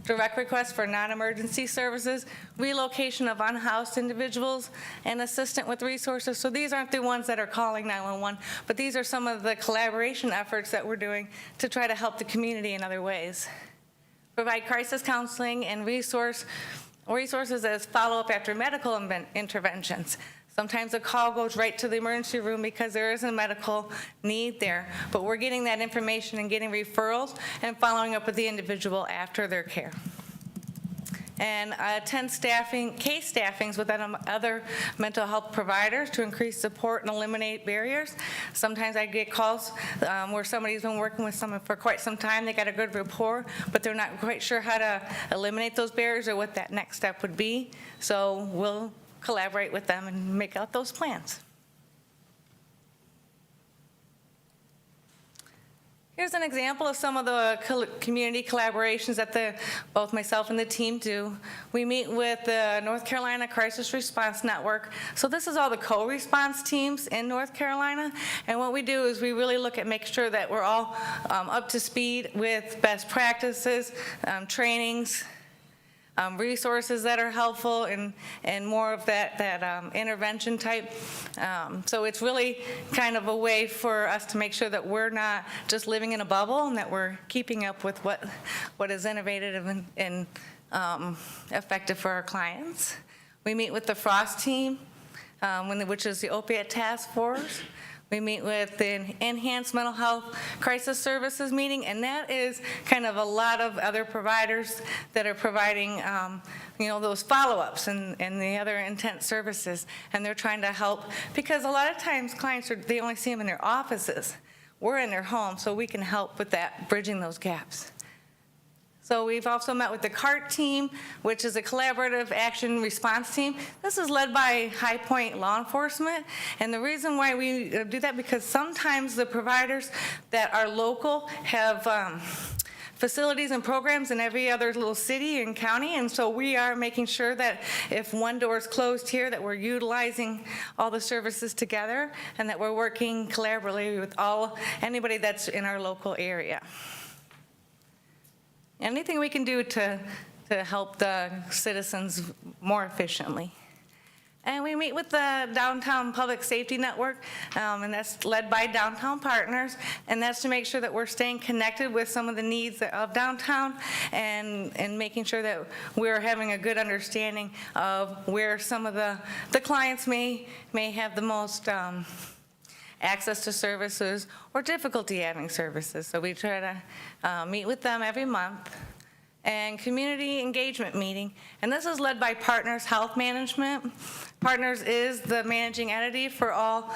Q: direct requests for non-emergency services, relocation of unhoused individuals, and assistant with resources. So these aren't the ones that are calling 911, but these are some of the collaboration efforts that we're doing to try to help the community in other ways. Provide crisis counseling and resources as follow-up after medical interventions. Sometimes a call goes right to the emergency room because there is a medical need there, but we're getting that information and getting referrals and following up with the individual after their care. And attend case staffings with other mental health providers to increase support and eliminate barriers. Sometimes I get calls where somebody's been working with someone for quite some time, they got a good rapport, but they're not quite sure how to eliminate those barriers or what that next step would be. So we'll collaborate with them and make out those plans. Here's an example of some of the community collaborations that both myself and the team do. We meet with the North Carolina Crisis Response Network. So this is all the co-response teams in North Carolina. And what we do is we really look at making sure that we're all up to speed with best practices, trainings, resources that are helpful and more of that intervention type. So it's really kind of a way for us to make sure that we're not just living in a bubble and that we're keeping up with what is innovative and effective for our clients. We meet with the FROST team, which is the Opiate Task Force. We meet with the Enhanced Mental Health Crisis Services meeting, and that is kind of a lot of other providers that are providing, those follow-ups and the other intense services, and they're trying to help because a lot of times clients they only see them in their offices. We're in their home, so we can help with that, bridging those gaps. So we've also met with the CART team, which is a collaborative action response team. This is led by High Point Law Enforcement. And the reason why we do that, because sometimes the providers that are local have facilities and programs in every other little city and county. And so we are making sure that if one door is closed here, that we're utilizing all the services together and that we're working collaboratively with anybody that's in our local area. Anything we can do to help the citizens more efficiently. And we meet with the Downtown Public Safety Network, and that's led by Downtown Partners, and that's to make sure that we're staying connected with some of the needs of downtown and making sure that we're having a good understanding of where some of the clients may have the most access to services or difficulty having services. So we try to meet with them every month. And community engagement meeting, and this is led by Partners Health Management. Partners is the managing entity for all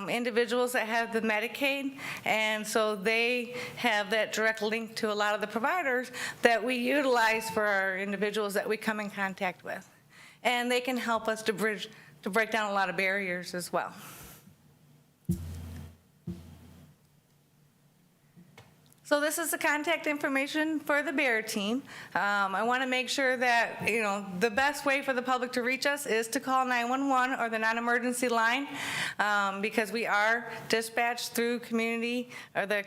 Q: individuals that have the Medicaid, and so they have that direct link to a lot of the providers that we utilize for our individuals that we come in contact with. And they can help us to break down a lot of barriers as well. So this is the contact information for the BEAR team. I want to make sure that, the best way for the public to reach us is to call 911 or the non-emergency line, because we are dispatched through community or the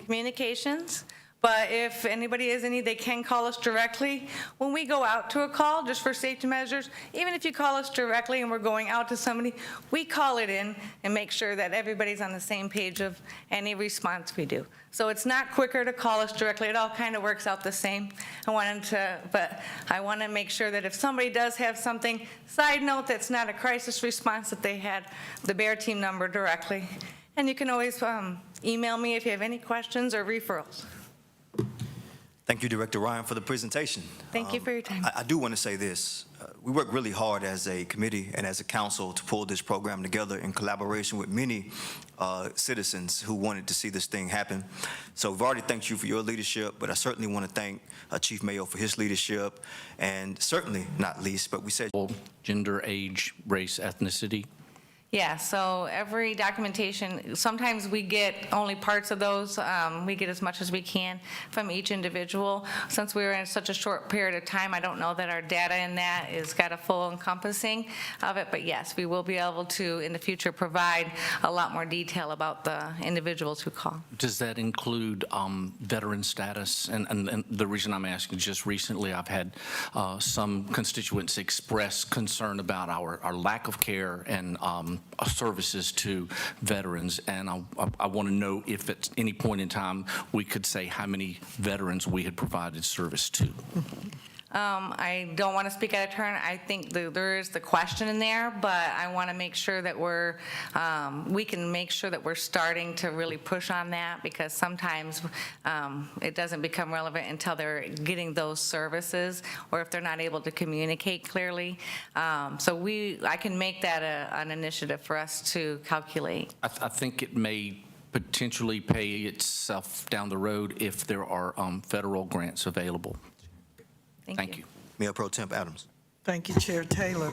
Q: communications. But if anybody is in need, they can call us directly. When we go out to a call, just for safety measures, even if you call us directly and we're going out to somebody, we call it in and make sure that everybody's on the same page of any response we do. So it's not quicker to call us directly. It all kind of works out the same. But I want to make sure that if somebody does have something, side note, that's not a crisis response, that they had the BEAR team number directly. And you can always email me if you have any questions or referrals.
C: Thank you, Director Ryan, for the presentation.
Q: Thank you for your time.
C: I do want to say this. We work really hard as a committee and as a council to pull this program together in collaboration with many citizens who wanted to see this thing happen. So we've already thanked you for your leadership, but I certainly want to thank Chief Mayo for his leadership, and certainly not least, but we said
A: Gender, age, race, ethnicity.
Q: Yeah, so every documentation, sometimes we get only parts of those. We get as much as we can from each individual. Since we were in such a short period of time, I don't know that our data in that is got a full encompassing of it, but yes, we will be able to, in the future, provide a lot more detail about the individuals who call.
A: Does that include veteran status? And the reason I'm asking, just recently I've had some constituents express concern about our lack of care and services to veterans, and I want to know if at any point in time we could say how many veterans we had provided service to.
Q: I don't want to speak out of turn. I think there is the question in there, but I want to make sure that we can make sure that we're starting to really push on that, because sometimes it doesn't become relevant until they're getting those services or if they're not able to communicate clearly. So I can make that an initiative for us to calculate.
A: I think it may potentially pay itself down the road if there are federal grants available. Thank you.
C: Mayor Pro Temp Adams.
D: Thank you, Chair Taylor.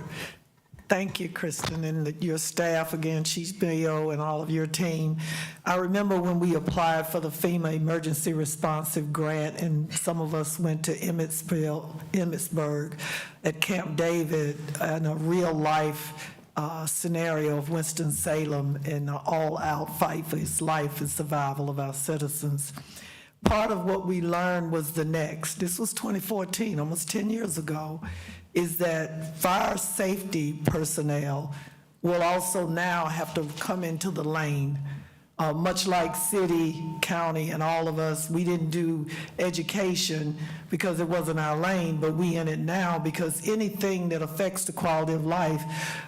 D: Thank you, Kristen, and your staff, again, Chief Mayo and all of your team. I remember when we applied for the FEMA Emergency Responsive Grant, and some of us went to Emmitsburg at Camp David in a real-life scenario of Winston-Salem and an all-out fight for its life and survival of our citizens. Part of what we learned was the next. This was 2014, almost 10 years ago, is that fire safety personnel will also now have to come into the lane. Much like city, county, and all of us, we didn't do education because it wasn't our lane, but we in it now because anything that affects the quality of life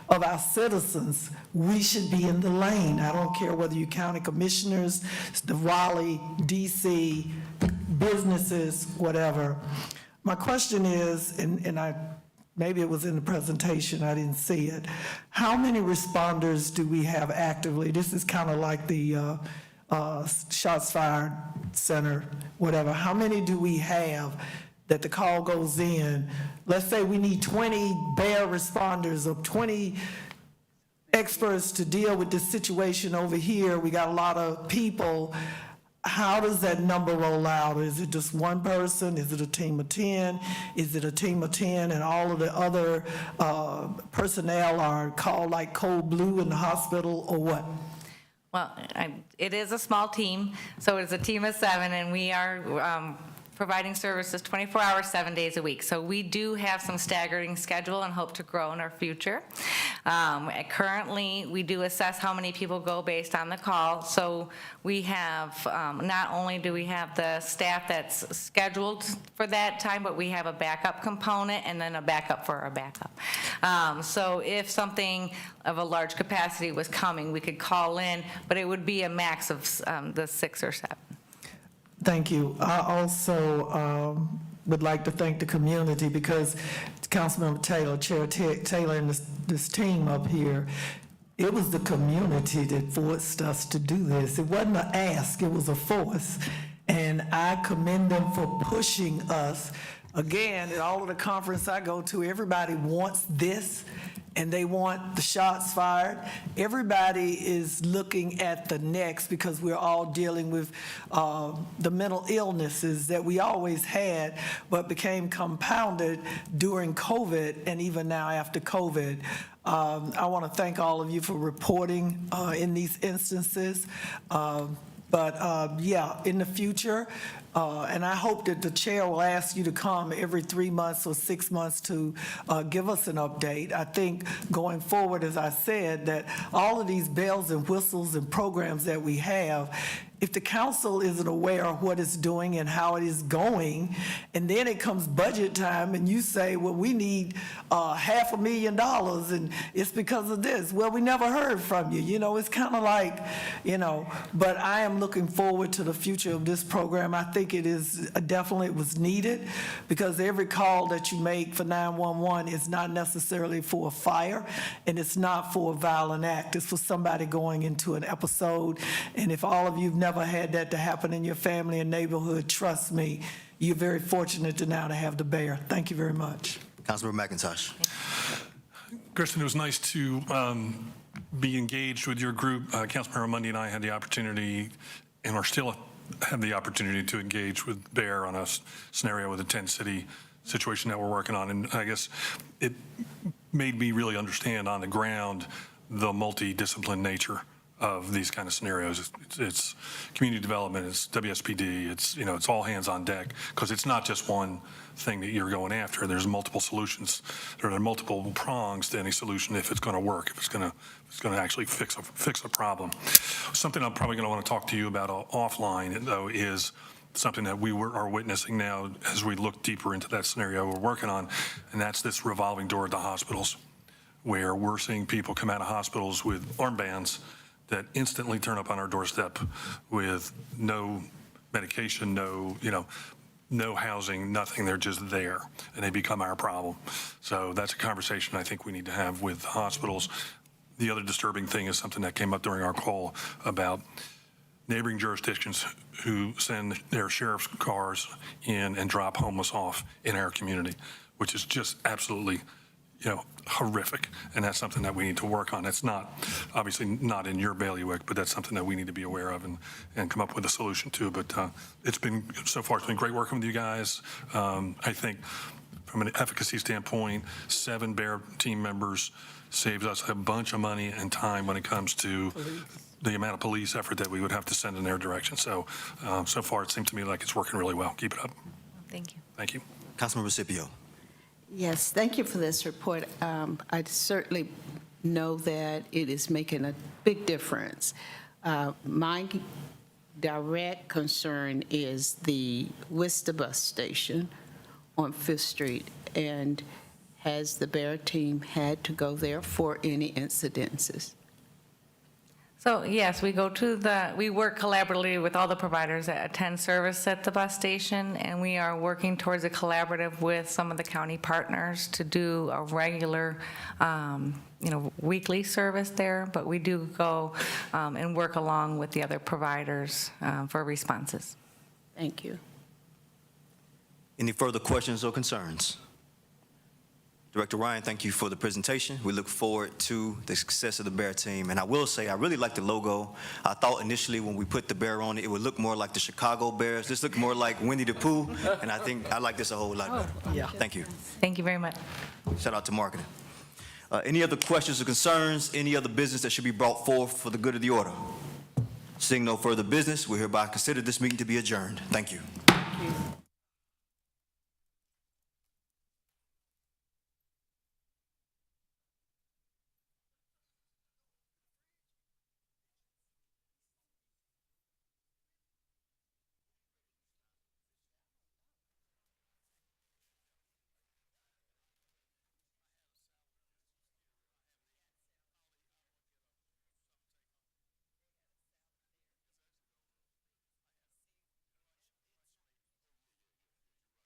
D: of our citizens, we should be in the lane. I don't care whether you county commissioners, the Raleigh, DC, businesses, whatever. My question is, and maybe it was in the presentation, I didn't see it. How many responders do we have actively? This is kind of like the shots fired center, whatever. How many do we have that the call goes in? Let's say we need 20 BEAR responders or 20 experts to deal with this situation over here. We got a lot of people. How does that number roll out? Is it just one person? Is it a team of 10? Is it a team of 10 and all of the other personnel are called like Code Blue in the hospital, or what?
Q: Well, it is a small team, so it's a team of 7, and we are providing services 24 hours, 7 days a week. So we do have some staggering schedule and hope to grow in our future. Currently, we do assess how many people go based on the call. So we have, not only do we have the staff that's scheduled for that time, but we have a backup component and then a backup for our backup. So if something of a large capacity was coming, we could call in, but it would be a max of the 6 or 7.
D: Thank you. I also would like to thank the community because Councilmember Taylor, Chair Taylor, and this team up here, it was the community that forced us to do this. It wasn't an ask, it was a force. And I commend them for pushing us. Again, at all of the conference I go to, everybody wants this. and they want the shots fired. Everybody is looking at the next because we're all dealing with the mental illnesses that we always had, but became compounded during COVID and even now after COVID. I want to thank all of you for reporting in these instances. Yeah, in the future, and I hope that the chair will ask you to come every 3 months or 6 months to give us an update. I think going forward, as I said, that all of these bells and whistles and programs that we have, if the council isn't aware of what it's doing and how it is going, and then it comes budget time and you say, well, we need $500,000 and it's because of this. Well, we never heard from you. You know, it's kind of like, you know, but I am looking forward to the future of this program. I think it is definitely it was needed because every call that you make for 911 is not necessarily for a fire and it's not for a violent act. It's for somebody going into an episode. And if all of you've never had that to happen in your family and neighborhood, trust me, you're very fortunate to now to have the bear. Thank you very much.
C: Councilmember McIntosh.
K: Kristen, it was nice to be engaged with your group. Councilmember Mundy and I had the opportunity, and are still have the opportunity to engage with Bear on a scenario with a 10-city situation that we're working on. And I guess it made me really understand on the ground the multidiscipline nature of these kind of scenarios. It's community development, it's WSPD, it's, you know, it's all hands on deck, because it's not just one thing that you're going after. There's multiple solutions. There are multiple prongs to any solution if it's going to work, if it's going to actually fix a problem. Something I'm probably going to want to talk to you about offline, though, is something that we are witnessing now as we look deeper into that scenario we're working on, and that's this revolving door at the hospitals, where we're seeing people come out of hospitals with armbands that instantly turn up on our doorstep with no medication, no housing, nothing. They're just there, and they become our problem. So that's a conversation I think we need to have with hospitals. The other disturbing thing is something that came up during our call about neighboring jurisdictions who send their sheriff's cars in and drop homeless off in our community, which is just absolutely horrific, and that's something that we need to work on. That's not, obviously not in your bailiwick, but that's something that we need to be aware of and come up with a solution to. But so far it's been great working with you guys. I think from an efficacy standpoint, 7 Bear team members saves us a bunch of money and time when it comes to the amount of police effort that we would have to send in their direction. So, so far it seems to me like it's working really well. Keep it up.
J: Thank you.
K: Thank you.
C: Councilmember Scipio.
L: Yes, thank you for this report. I certainly know that it is making a big difference. My direct concern is the Worcester bus station on 5th Street, and has the Bear team had to go there for any incidences?
Q: So yes, we work collaboratively with all the providers that attend service at the bus station, and we are working towards a collaborative with some of the county partners to do a regular, weekly service there. But we do go and work along with the other providers for responses.
L: Thank you.
C: Any further questions or concerns? Director Ryan, thank you for the presentation. We look forward to the success of the Bear team. And I will say, I really like the logo. I thought initially when we put the bear on it, it would look more like the Chicago Bears. This looked more like Winnie the Pooh. And I think I like this a whole lot better.
L: Yeah.
C: Thank you.
Q: Thank you very much.
C: Shout out to marketing. Any other questions or concerns? Any other business that should be brought forth for the good of the order? Seeing no further business, we hereby consider this meeting to be adjourned. Thank you.
L: Thank you.